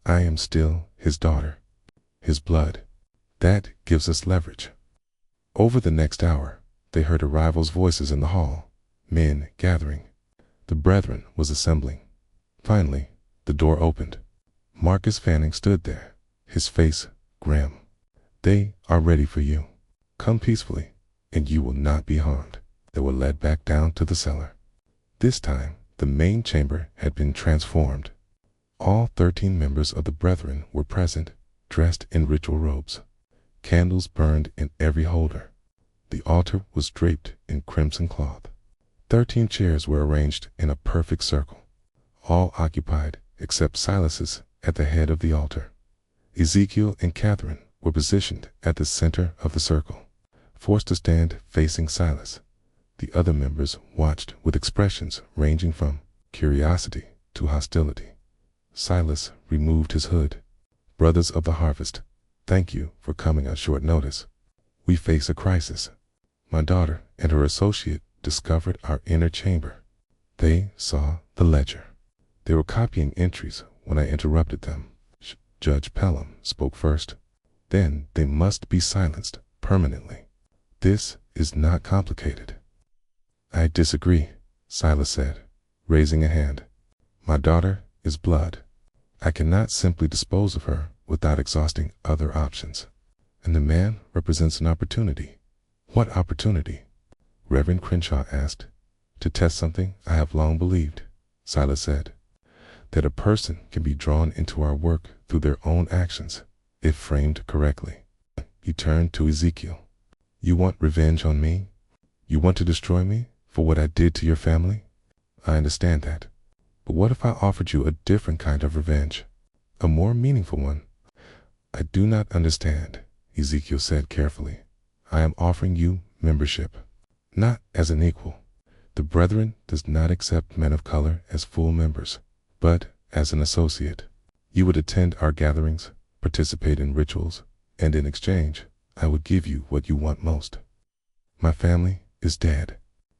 I am still his daughter. His blood. That gives us leverage. Over the next hour, they heard arrivals' voices in the hall, men gathering. The brethren was assembling. Finally, the door opened. Marcus Fanning stood there, his face grim. They are ready for you. Come peacefully, and you will not be harmed. They were led back down to the cellar. This time, the main chamber had been transformed. All 13 members of the brethren were present, dressed in ritual robes. Candles burned in every holder. The altar was draped in crimson cloth. 13 chairs were arranged in a perfect circle, all occupied except Silas's at the head of the altar. Ezekiel and Catherine were positioned at the center of the circle, forced to stand facing Silas. The other members watched with expressions ranging from curiosity to hostility. Silas removed his hood. Brothers of the harvest, thank you for coming on short notice. We face a crisis. My daughter and her associate discovered our inner chamber. They saw the ledger. They were copying entries when I interrupted them. Judge Pelham spoke first. Then they must be silenced permanently. This is not complicated. I disagree, Silas said, raising a hand. My daughter is blood. I cannot simply dispose of her without exhausting other options. And the man represents an opportunity. What opportunity? Reverend Crenshaw asked. To test something I have long believed, Silas said, that a person can be drawn into our work through their own actions, if framed correctly. He turned to Ezekiel. You want revenge on me? You want to destroy me for what I did to your family? I understand that. But what if I offered you a different kind of revenge? A more meaningful one? I do not understand, Ezekiel said carefully. I am offering you membership, not as an equal. The brethren does not accept men of color as full members, but as an associate. You would attend our gatherings, participate in rituals, and in exchange, I would give you what you want most. My family is dead.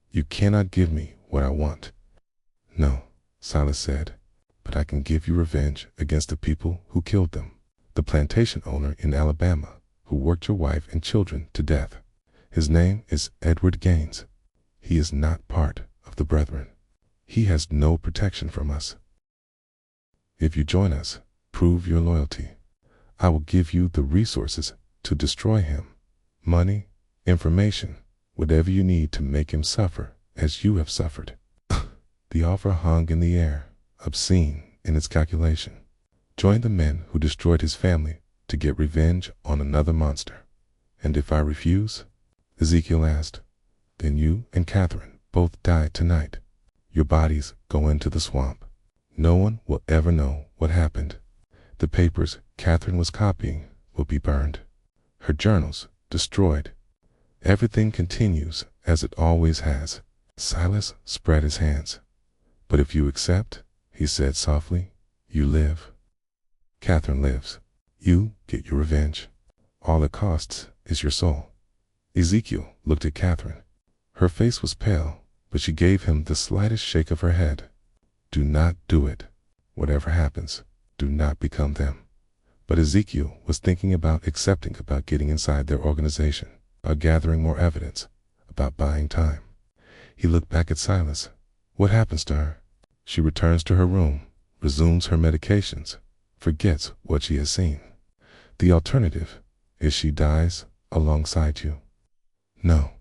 You cannot give me what I want. No, Silas said, but I can give you revenge against the people who killed them. The plantation owner in Alabama who worked your wife and children to death. His name is Edward Gaines. He is not part of the brethren. He has no protection from us. If you join us, prove your loyalty. I will give you the resources to destroy him. Money, information, whatever you need to make him suffer as you have suffered. The offer hung in the air, obscene in its calculation. Join the men who destroyed his family to get revenge on another monster. And if I refuse, Ezekiel asked, then you and Catherine both die tonight. Your bodies go into the swamp. No one will ever know what happened. The papers Catherine was copying will be burned. Her journals destroyed. Everything continues as it always has. Silas spread his hands. But if you accept, he said softly, you live. Catherine lives. You get your revenge. All it costs is your soul. Ezekiel looked at Catherine. Her face was pale, but she gave him the slightest shake of her head. Do not do it. Whatever happens, do not become them. But Ezekiel was thinking about accepting, about getting inside their organization, about gathering more evidence, about buying time. He looked back at Silas. What happens to her? She returns to her room, resumes her medications, forgets what she has seen. The alternative is she dies alongside you. No.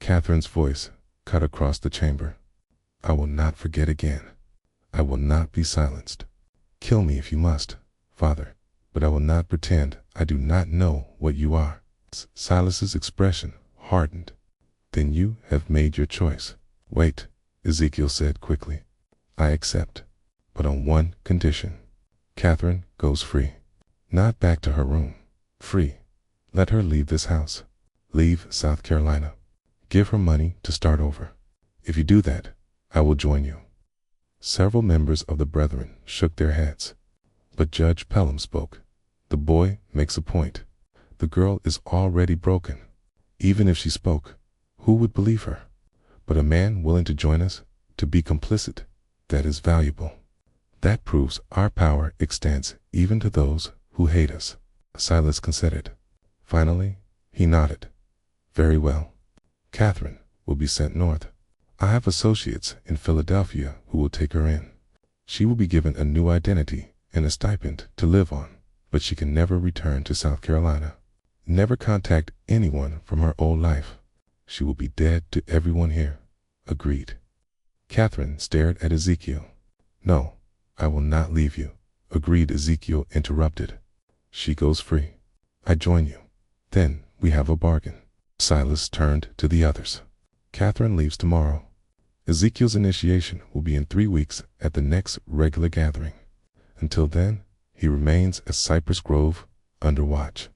Catherine's voice cut across the chamber. I will not forget again. I will not be silenced. Kill me if you must, Father, but I will not pretend I do not know what you are. Silas's expression hardened. Then you have made your choice. Wait, Ezekiel said quickly. I accept, but on one condition. Catherine goes free. Not back to her room. Free. Let her leave this house. Leave South Carolina. Give her money to start over. If you do that, I will join you. Several members of the brethren shook their heads. But Judge Pelham spoke. The boy makes a point. The girl is already broken. Even if she spoke, who would believe her? But a man willing to join us, to be complicit, that is valuable. That proves our power extends even to those who hate us. Silas considered. Finally, he nodded. Very well. Catherine will be sent north. I have associates in Philadelphia who will take her in. She will be given a new identity and a stipend to live on, but she can never return to South Carolina. Never contact anyone from her old life. She will be dead to everyone here. Agreed. Catherine stared at Ezekiel. No, I will not leave you. Agreed. Ezekiel interrupted. She goes free. I join you. Then we have a bargain. Silas turned to the others. Catherine leaves tomorrow. Ezekiel's initiation will be in 3 weeks at the next regular gathering. Until then, he remains at Cypress Grove under watch.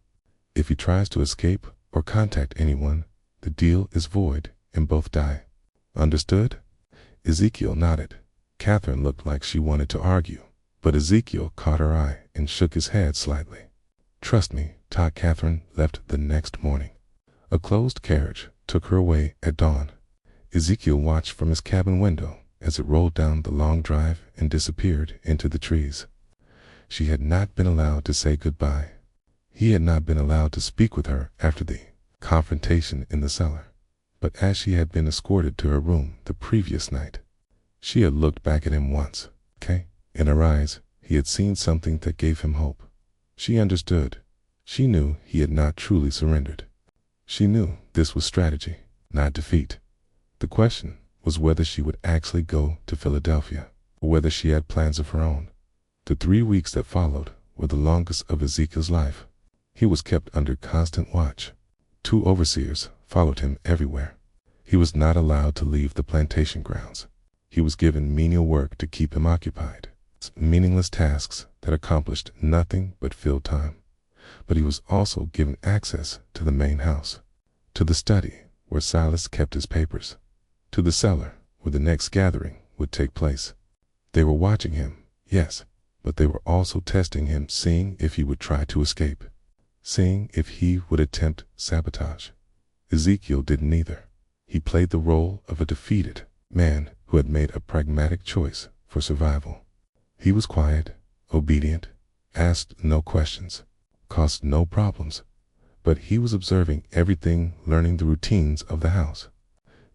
If he tries to escape or contact anyone, the deal is void and both die. Understood? Ezekiel nodded. Catherine looked like she wanted to argue, but Ezekiel caught her eye and shook his head slightly. Trust me, Todd. Catherine left the next morning. A closed carriage took her away at dawn. Ezekiel watched from his cabin window as it rolled down the long drive and disappeared into the trees. She had not been allowed to say goodbye. He had not been allowed to speak with her after the confrontation in the cellar. But as she had been escorted to her room the previous night, she had looked back at him once. In her eyes, he had seen something that gave him hope. She understood. She knew he had not truly surrendered. She knew this was strategy, not defeat. The question was whether she would actually go to Philadelphia, or whether she had plans of her own. The 3 weeks that followed were the longest of Ezekiel's life. He was kept under constant watch. 2 overseers followed him everywhere. He was not allowed to leave the plantation grounds. He was given menial work to keep him occupied, meaningless tasks that accomplished nothing but filled time. But he was also given access to the main house, to the study where Silas kept his papers, to the cellar where the next gathering would take place. They were watching him, yes, but they were also testing him, seeing if he would try to escape, seeing if he would attempt sabotage. Ezekiel did neither. He played the role of a defeated man who had made a pragmatic choice for survival. He was quiet, obedient, asked no questions, caused no problems, but he was observing everything, learning the routines of the house,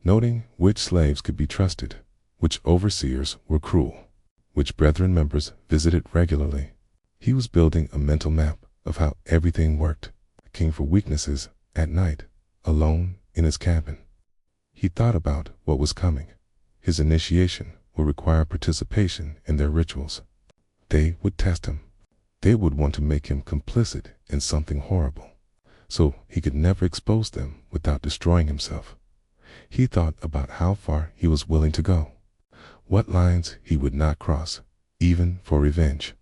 noting which slaves could be trusted, which overseers were cruel, which brethren members visited regularly. He was building a mental map of how everything worked, looking for weaknesses at night, alone in his cabin. He thought about what was coming. His initiation would require participation in their rituals. They would test him. They would want to make him complicit in something horrible, so he could never expose them without destroying himself. He thought about how far he was willing to go, what lines he would not cross, even for revenge,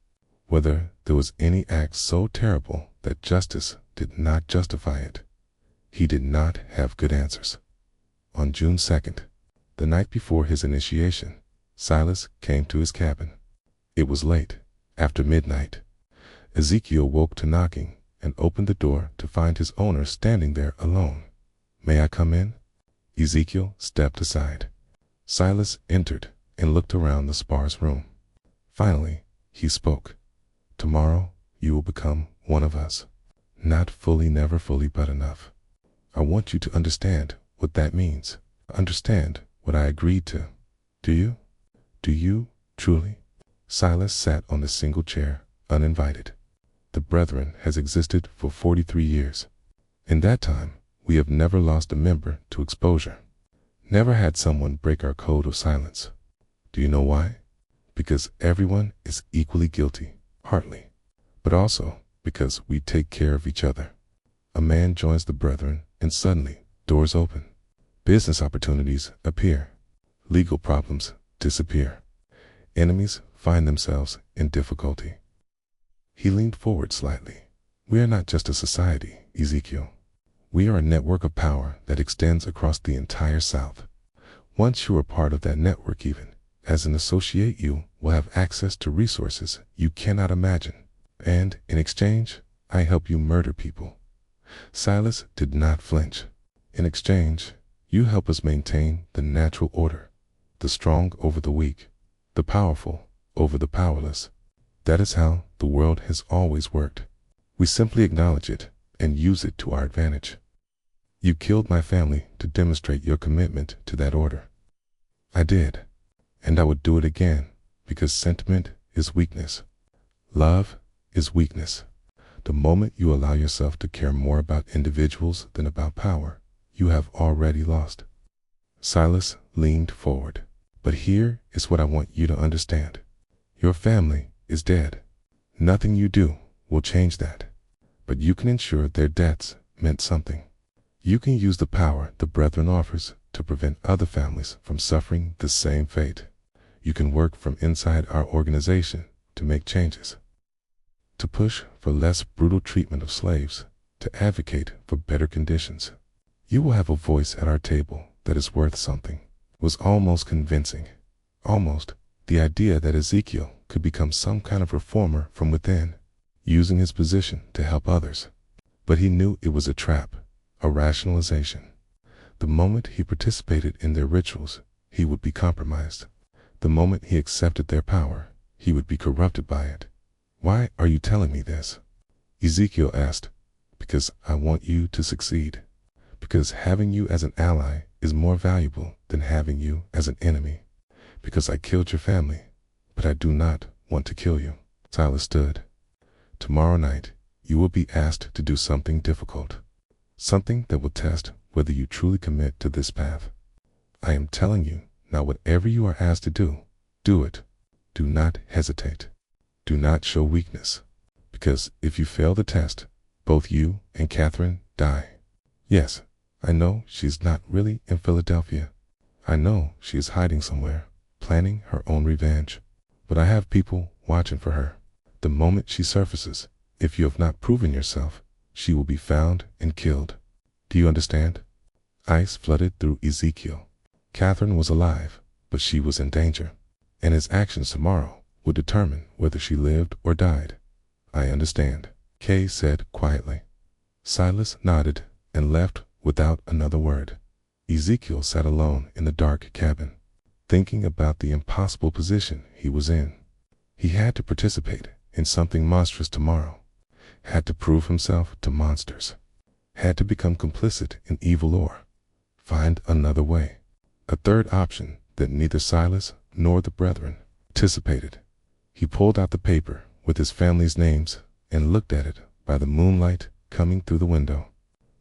whether there was any act so terrible that justice did not justify it. He did not have good answers. On June 2nd, the night before his initiation, Silas came to his cabin. It was late, after midnight. Ezekiel woke to knocking and opened the door to find his owner standing there alone. "May I come in?" Ezekiel stepped aside. Silas entered and looked around the sparse room. Finally, he spoke. "Tomorrow you will become one of us. Not fully, never fully, but enough. I want you to understand what that means. Understand what I agreed to. Do you? Do you, truly?" Silas sat on the single chair, uninvited. The Brethren has existed for 43 years. In that time, we have never lost a member to exposure. Never had someone break our code of silence. Do you know why? Because everyone is equally guilty, partly, but also because we take care of each other. A man joins the Brethren and suddenly doors open. Business opportunities appear. Legal problems disappear. Enemies find themselves in difficulty. He leaned forward slightly. "We are not just a society, Ezekiel. We are a network of power that extends across the entire South. Once you are part of that network, even as an associate, you will have access to resources you cannot imagine. And in exchange, I help you murder people." Silas did not flinch. "In exchange, you help us maintain the natural order, the strong over the weak, the powerful over the powerless. That is how the world has always worked. We simply acknowledge it and use it to our advantage. You killed my family to demonstrate your commitment to that order. I did, and I would do it again, because sentiment is weakness. Love is weakness. The moment you allow yourself to care more about individuals than about power, you have already lost." Silas leaned forward. "But here is what I want you to understand. Your family is dead. Nothing you do will change that. But you can ensure their deaths meant something. You can use the power the Brethren offers to prevent other families from suffering the same fate. You can work from inside our organization to make changes, to push for less brutal treatment of slaves, to advocate for better conditions. You will have a voice at our table that is worth something." It was almost convincing. Almost. The idea that Ezekiel could become some kind of reformer from within, using his position to help others. But he knew it was a trap, a rationalization. The moment he participated in their rituals, he would be compromised. The moment he accepted their power, he would be corrupted by it. "Why are you telling me this?" Ezekiel asked. "Because I want you to succeed. Because having you as an ally is more valuable than having you as an enemy. Because I killed your family, but I do not want to kill you." Silas stood. "Tomorrow night, you will be asked to do something difficult. Something that will test whether you truly commit to this path. I am telling you, now whatever you are asked to do, do it. Do not hesitate. Do not show weakness. Because if you fail the test, both you and Catherine die. Yes, I know she's not really in Philadelphia. I know she is hiding somewhere, planning her own revenge. But I have people watching for her. The moment she surfaces, if you have not proven yourself, she will be found and killed. Do you understand?" Ice flooded through Ezekiel. Catherine was alive, but she was in danger, and his actions tomorrow would determine whether she lived or died. "I understand," Kay said quietly. Silas nodded and left without another word. Ezekiel sat alone in the dark cabin, thinking about the impossible position he was in. He had to participate in something monstrous tomorrow, had to prove himself to monsters, had to become complicit in evil or find another way, a third option that neither Silas nor the Brethren anticipated. He pulled out the paper with his family's names and looked at it by the moonlight coming through the window.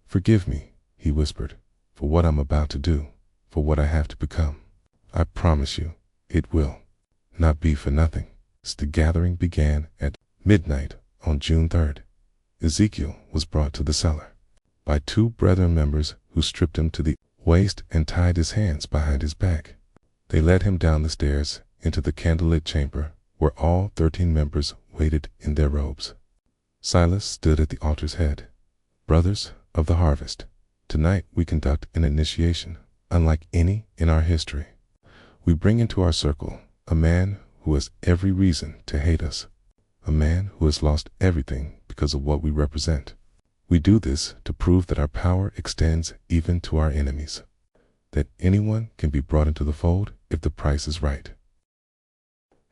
"Forgive me," he whispered, "for what I'm about to do, for what I have to become. I promise you, it will not be for nothing." The gathering began at midnight on June 3rd. Ezekiel was brought to the cellar by two Brethren members who stripped him to the waist and tied his hands behind his back. They led him down the stairs into the candlelit chamber where all 13 members waited in their robes. Silas stood at the altar's head. "Brothers of the harvest, tonight we conduct an initiation unlike any in our history. We bring into our circle a man who has every reason to hate us, a man who has lost everything because of what we represent. We do this to prove that our power extends even to our enemies, that anyone can be brought into the fold if the price is right.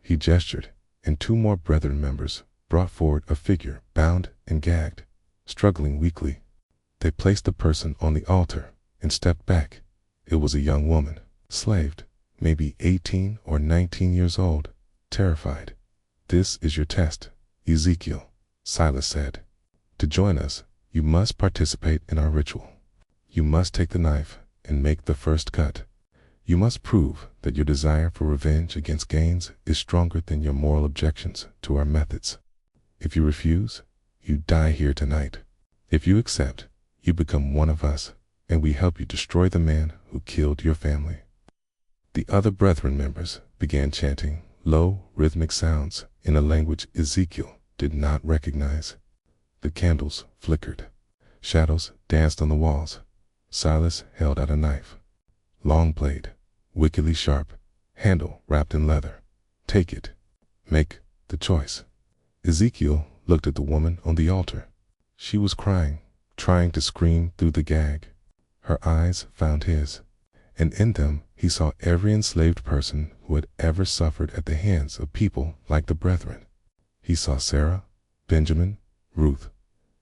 He gestured, and 2 more brethren members brought forward a figure bound and gagged, struggling weakly. They placed the person on the altar and stepped back. It was a young woman, slaved, maybe 18 or 19 years old, terrified. "This is your test, Ezekiel," Silas said. "To join us, you must participate in our ritual. You must take the knife and make the first cut. You must prove that your desire for revenge against Gaines is stronger than your moral objections to our methods. If you refuse, you die here tonight. If you accept, you become one of us, and we help you destroy the man who killed your family." The other brethren members began chanting low, rhythmic sounds in a language Ezekiel did not recognize. The candles flickered. Shadows danced on the walls. Silas held out a knife. Long blade, wickedly sharp, handle wrapped in leather. "Take it. Make the choice." Ezekiel looked at the woman on the altar. She was crying, trying to scream through the gag. Her eyes found his, and in them he saw every enslaved person who had ever suffered at the hands of people like the brethren. He saw Sarah, Benjamin, Ruth.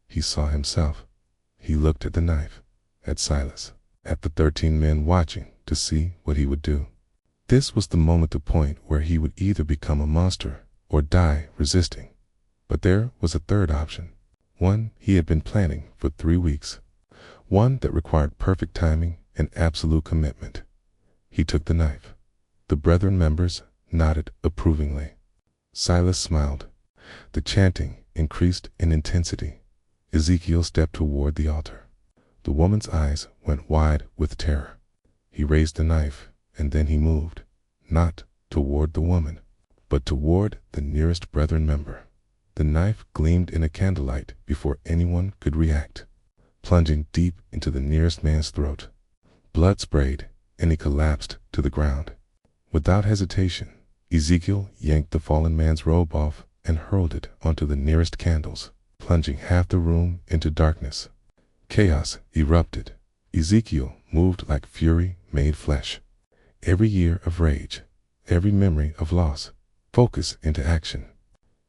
He saw himself. He looked at the knife, at Silas, at the 13 men watching to see what he would do. This was the moment to point where he would either become a monster or die resisting. But there was a third option, one he had been planning for 3 weeks, one that required perfect timing and absolute commitment. He took the knife. The brethren members nodded approvingly. Silas smiled. The chanting increased in intensity. Ezekiel stepped toward the altar. The woman's eyes went wide with terror. He raised the knife, and then he moved, not toward the woman, but toward the nearest brethren member. The knife gleamed in a candlelight before anyone could react, plunging deep into the nearest man's throat. Blood sprayed, and he collapsed to the ground. Without hesitation, Ezekiel yanked the fallen man's robe off and hurled it onto the nearest candles, plunging half the room into darkness. Chaos erupted. Ezekiel moved like fury made flesh. Every year of rage, every memory of loss, focused into action.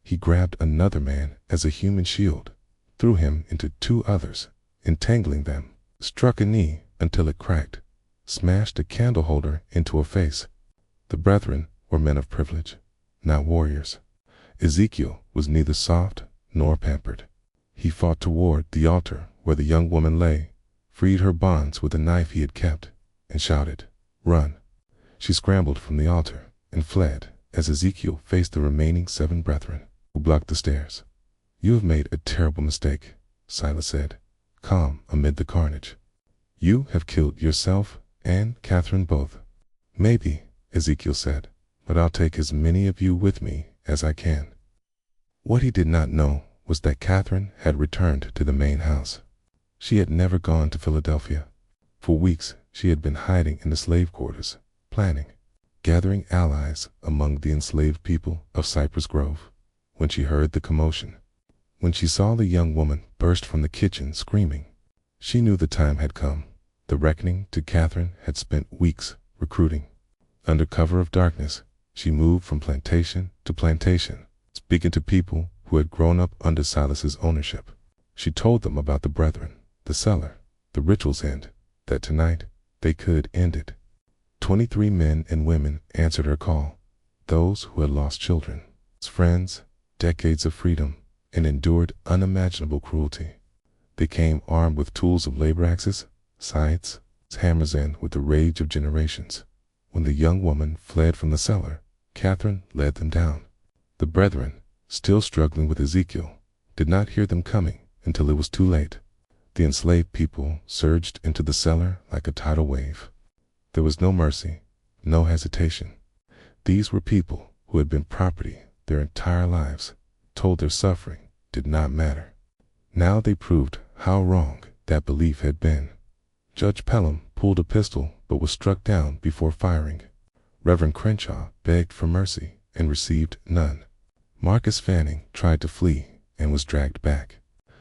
He grabbed another man as a human shield, threw him into 2 others, entangling them, struck a knee until it cracked, smashed a candle holder into a face. The brethren were men of privilege, not warriors. Ezekiel was neither soft nor pampered. He fought toward the altar where the young woman lay, freed her bonds with the knife he had kept, and shouted, "Run!" She scrambled from the altar and fled as Ezekiel faced the remaining 7 brethren, who blocked the stairs. "You have made a terrible mistake," Silas said, calm amid the carnage. "You have killed yourself and Catherine both." "Maybe," Ezekiel said, "but I'll take as many of you with me as I can." What he did not know was that Catherine had returned to the main house. She had never gone to Philadelphia. For weeks she had been hiding in the slave quarters, planning, gathering allies among the enslaved people of Cypress Grove. When she heard the commotion, when she saw the young woman burst from the kitchen screaming, she knew the time had come. The reckoning to Catherine had spent weeks recruiting. Under cover of darkness, she moved from plantation to plantation, speaking to people who had grown up under Silas's ownership. She told them about the brethren, the cellar, the ritual's end, that tonight they could end it. 23 men and women answered her call, those who had lost children, friends, decades of freedom, and endured unimaginable cruelty. They came armed with tools of labor axes, scythes, hammers, and with the rage of generations. When the young woman fled from the cellar, Catherine led them down. The brethren, still struggling with Ezekiel, did not hear them coming until it was too late. The enslaved people surged into the cellar like a tidal wave. There was no mercy, no hesitation. These were people who had been property their entire lives, told their suffering did not matter. Now they proved how wrong that belief had been. Judge Pelham pulled a pistol but was struck down before firing. Reverend Crenshaw begged for mercy and received none. Marcus Fanning tried to flee and was dragged back.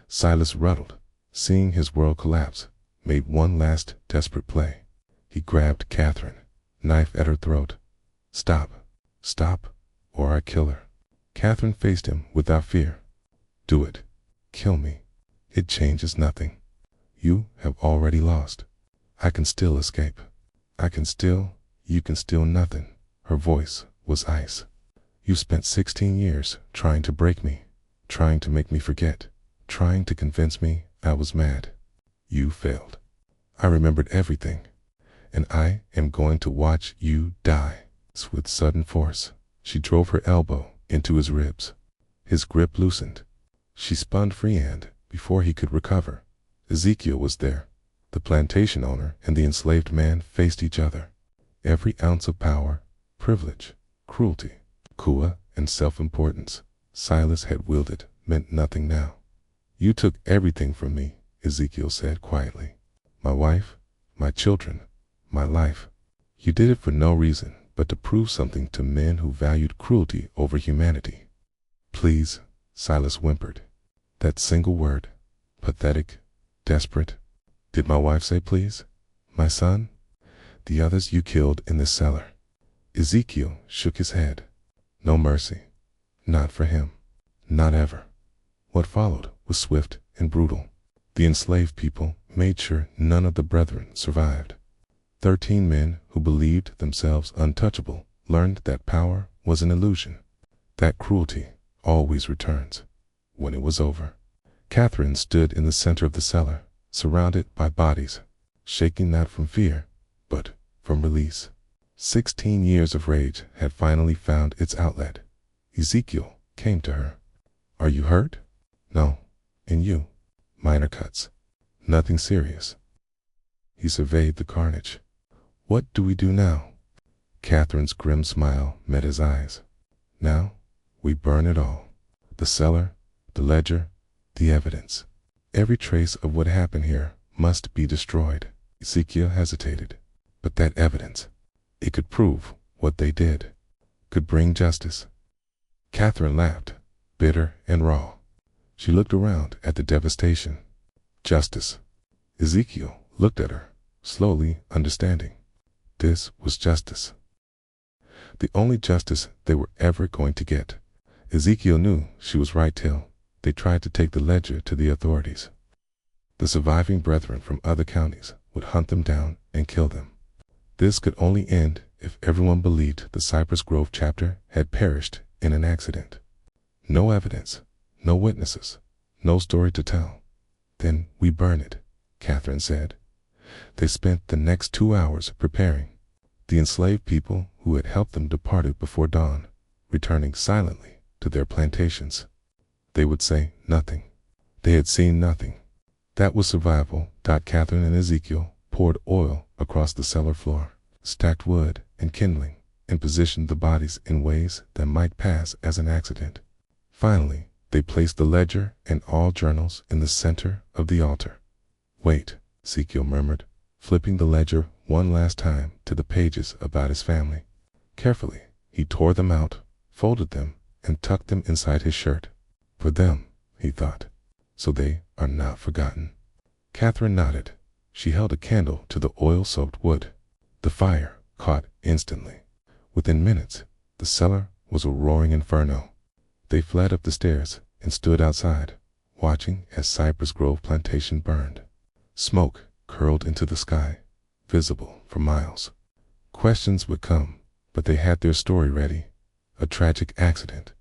Silas Ruddle, seeing his world collapse, made one last desperate play. He grabbed Catherine, knife at her throat. "Stop, stop, or I kill her." Catherine faced him without fear. "Do it. Kill me. It changes nothing. You have already lost. I can still escape. You can still nothing." Her voice was ice. "You spent 16 years trying to break me, trying to make me forget, trying to convince me I was mad. You failed. I remembered everything, and I am going to watch you die." With sudden force, she drove her elbow into his ribs. His grip loosened. She spun free, and, before he could recover, Ezekiel was there. The plantation owner and the enslaved man faced each other. Every ounce of power, privilege, cruelty, kuah, and self-importance Silas had wielded meant nothing now. "You took everything from me," Ezekiel said quietly. "My wife, my children, my life. You did it for no reason but to prove something to men who valued cruelty over humanity." "Please," Silas whimpered. That single word, pathetic, desperate. "Did my wife say please? My son? The others you killed in the cellar?" Ezekiel shook his head. "No mercy. Not for him. Not ever." What followed was swift and brutal. The enslaved people made sure none of the brethren survived. 13 men who believed themselves untouchable learned that power was an illusion, that cruelty always returns. When it was over, Catherine stood in the center of the cellar, surrounded by bodies, shaking not from fear, but from release. 16 years of rage had finally found its outlet. Ezekiel came to her. "Are you hurt?" "No. And you?" "Minor cuts. Nothing serious." He surveyed the carnage. "What do we do now?" Catherine's grim smile met his eyes. "Now, we burn it all. The cellar, the ledger, the evidence. Every trace of what happened here must be destroyed." Ezekiel hesitated. "But that evidence, it could prove what they did, could bring justice." Catherine laughed, bitter and raw. She looked around at the devastation. "Justice." Ezekiel looked at her, slowly understanding. This was justice. The only justice they were ever going to get. Ezekiel knew she was right till they tried to take the ledger to the authorities. The surviving brethren from other counties would hunt them down and kill them. This could only end if everyone believed the Cypress Grove chapter had perished in an accident. No evidence, no witnesses, no story to tell. "Then we burn it," Catherine said. They spent the next 2 hours preparing. The enslaved people who had helped them departed before dawn, returning silently to their plantations. They would say nothing. They had seen nothing. That was survival. Catherine and Ezekiel poured oil across the cellar floor, stacked wood and kindling, and positioned the bodies in ways that might pass as an accident. Finally, they placed the ledger and all journals in the center of the altar. "Wait," Ezekiel murmured, flipping the ledger one last time to the pages about his family. Carefully, he tore them out, folded them, and tucked them inside his shirt. "For them," he thought, "so they are not forgotten." Catherine nodded. She held a candle to the oil-soaked wood. The fire caught instantly. Within minutes, the cellar was a roaring inferno. They fled up the stairs and stood outside, watching as Cypress Grove Plantation burned. Smoke curled into the sky, visible for miles. Questions would come, but they had their story ready. A tragic accident.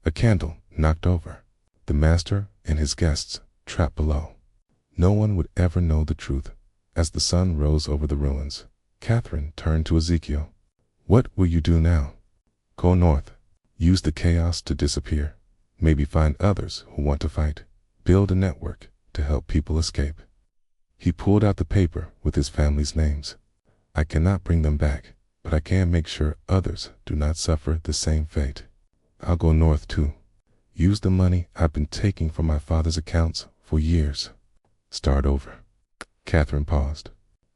A candle knocked over. The master and his guests trapped below. No one would ever know the truth. As the sun rose over the ruins, Catherine turned to Ezekiel. "What will you do now?" "Go north. Use the chaos to disappear. Maybe find others who want to fight. Build a network to help people escape." He pulled out the paper with his family's names. "I cannot bring them back, but I can make sure others do not suffer the same fate. I'll go north too. Use the money I've been taking from my father's accounts for years. Start over." Catherine paused.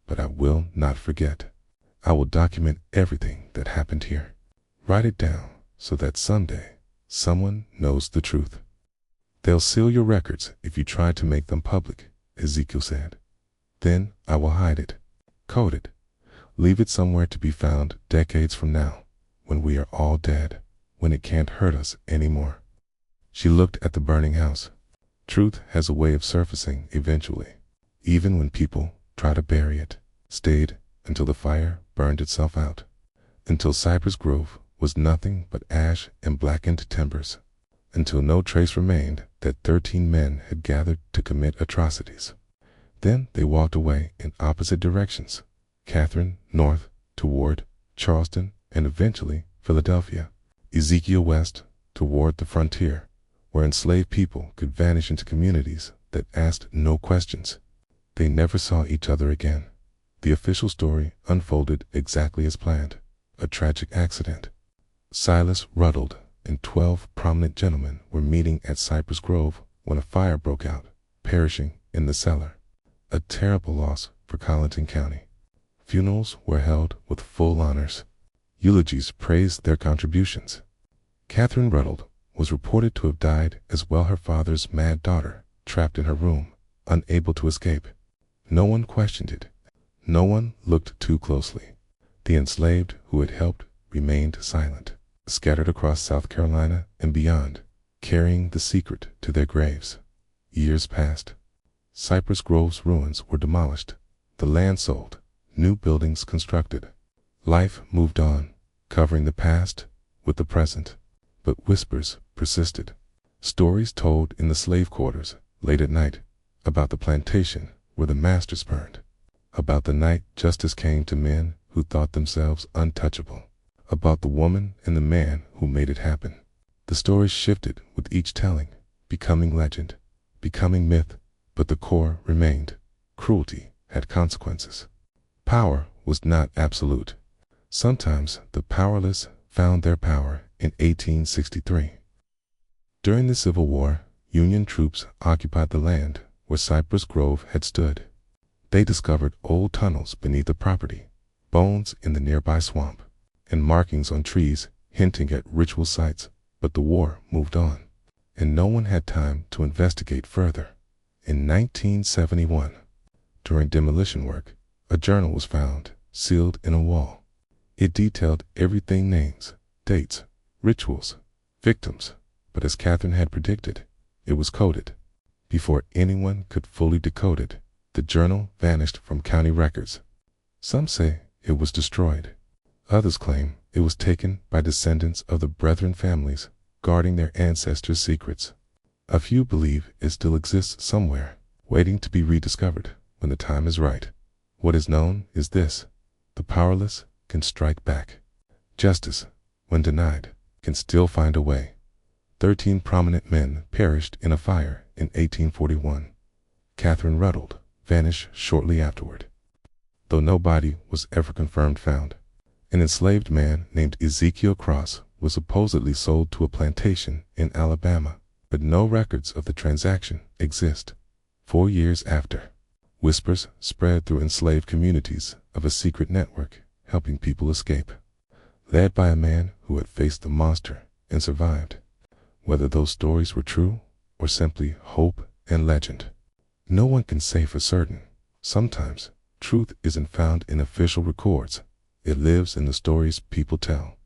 "But I will not forget. I will document everything that happened here. Write it down so that someday someone knows the truth. They'll seal your records if you try to make them public, Ezekiel said. Then I will hide it, code it, leave it somewhere to be found decades from now, when we are all dead, when it can't hurt us anymore. She looked at the burning house. Truth has a way of surfacing eventually, even when people try to bury it. Stayed until the fire burned itself out, until Cypress Grove was nothing but ash and blackened timbers, until no trace remained that 13 men had gathered to commit atrocities. Then they walked away in opposite directions, Catherine north toward Charleston and eventually Philadelphia, Ezekiel west toward the frontier, where enslaved people could vanish into communities that asked no questions. They never saw each other again. The official story unfolded exactly as planned, a tragic accident. Silas Ruddled and 12 prominent gentlemen were meeting at Cypress Grove when a fire broke out, perishing in the cellar. A terrible loss for Colleton County. Funerals were held with full honors. Eulogies praised their contributions. Catherine Ruddled was reported to have died as well, her father's mad daughter, trapped in her room, unable to escape. No one questioned it. No one looked too closely. The enslaved who had helped remained silent, scattered across South Carolina and beyond, carrying the secret to their graves. Years passed. Cypress Grove's ruins were demolished, the land sold, new buildings constructed. Life moved on, covering the past with the present. But whispers persisted. Stories told in the slave quarters late at night about the plantation where the masters burned, about the night justice came to men who thought themselves untouchable, about the woman and the man who made it happen. The stories shifted with each telling, becoming legend, becoming myth, but the core remained. Cruelty had consequences. Power was not absolute. Sometimes the powerless found their power in 1863. During the Civil War, Union troops occupied the land where Cypress Grove had stood. They discovered old tunnels beneath the property, bones in the nearby swamp, and markings on trees hinting at ritual sites. But the war moved on, and no one had time to investigate further. In 1971, during demolition work, a journal was found, sealed in a wall. It detailed everything: names, dates, rituals, victims, but as Catherine had predicted, it was coded. Before anyone could fully decode it, the journal vanished from county records. Some say it was destroyed. Others claim it was taken by descendants of the Brethren families guarding their ancestors' secrets. A few believe it still exists somewhere, waiting to be rediscovered when the time is right. What is known is this: the powerless can strike back. Justice, when denied, can still find a way. 13 prominent men perished in a fire in 1841. Catherine Ruddled vanished shortly afterward, though no body was ever confirmed found. An enslaved man named Ezekiel Cross was supposedly sold to a plantation in Alabama, but no records of the transaction exist. 4 years after, whispers spread through enslaved communities of a secret network helping people escape, led by a man who had faced the monster and survived. Whether those stories were true or simply hope and legend, no one can say for certain. Sometimes truth isn't found in official records. It lives in the stories people tell,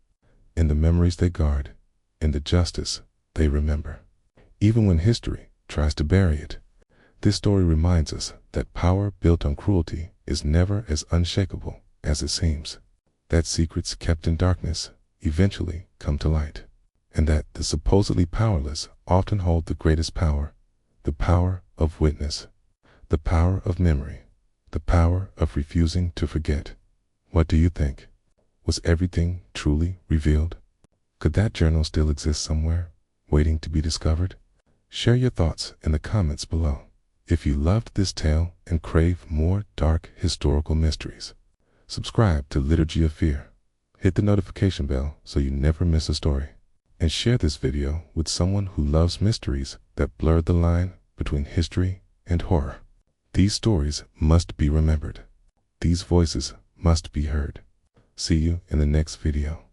in the memories they guard, in the justice they remember. Even when history tries to bury it, this story reminds us that power built on cruelty is never as unshakable as it seems, that secrets kept in darkness eventually come to light, and that the supposedly powerless often hold the greatest power: the power of witness, the power of memory, the power of refusing to forget. What do you think? Was everything truly revealed? Could that journal still exist somewhere, waiting to be discovered? Share your thoughts in the comments below. If you loved this tale and crave more dark historical mysteries, subscribe to Liturgy of Fear. Hit the notification bell so you never miss a story. And share this video with someone who loves mysteries that blur the line between history and horror. These stories must be remembered. These voices must be heard. See you in the next video.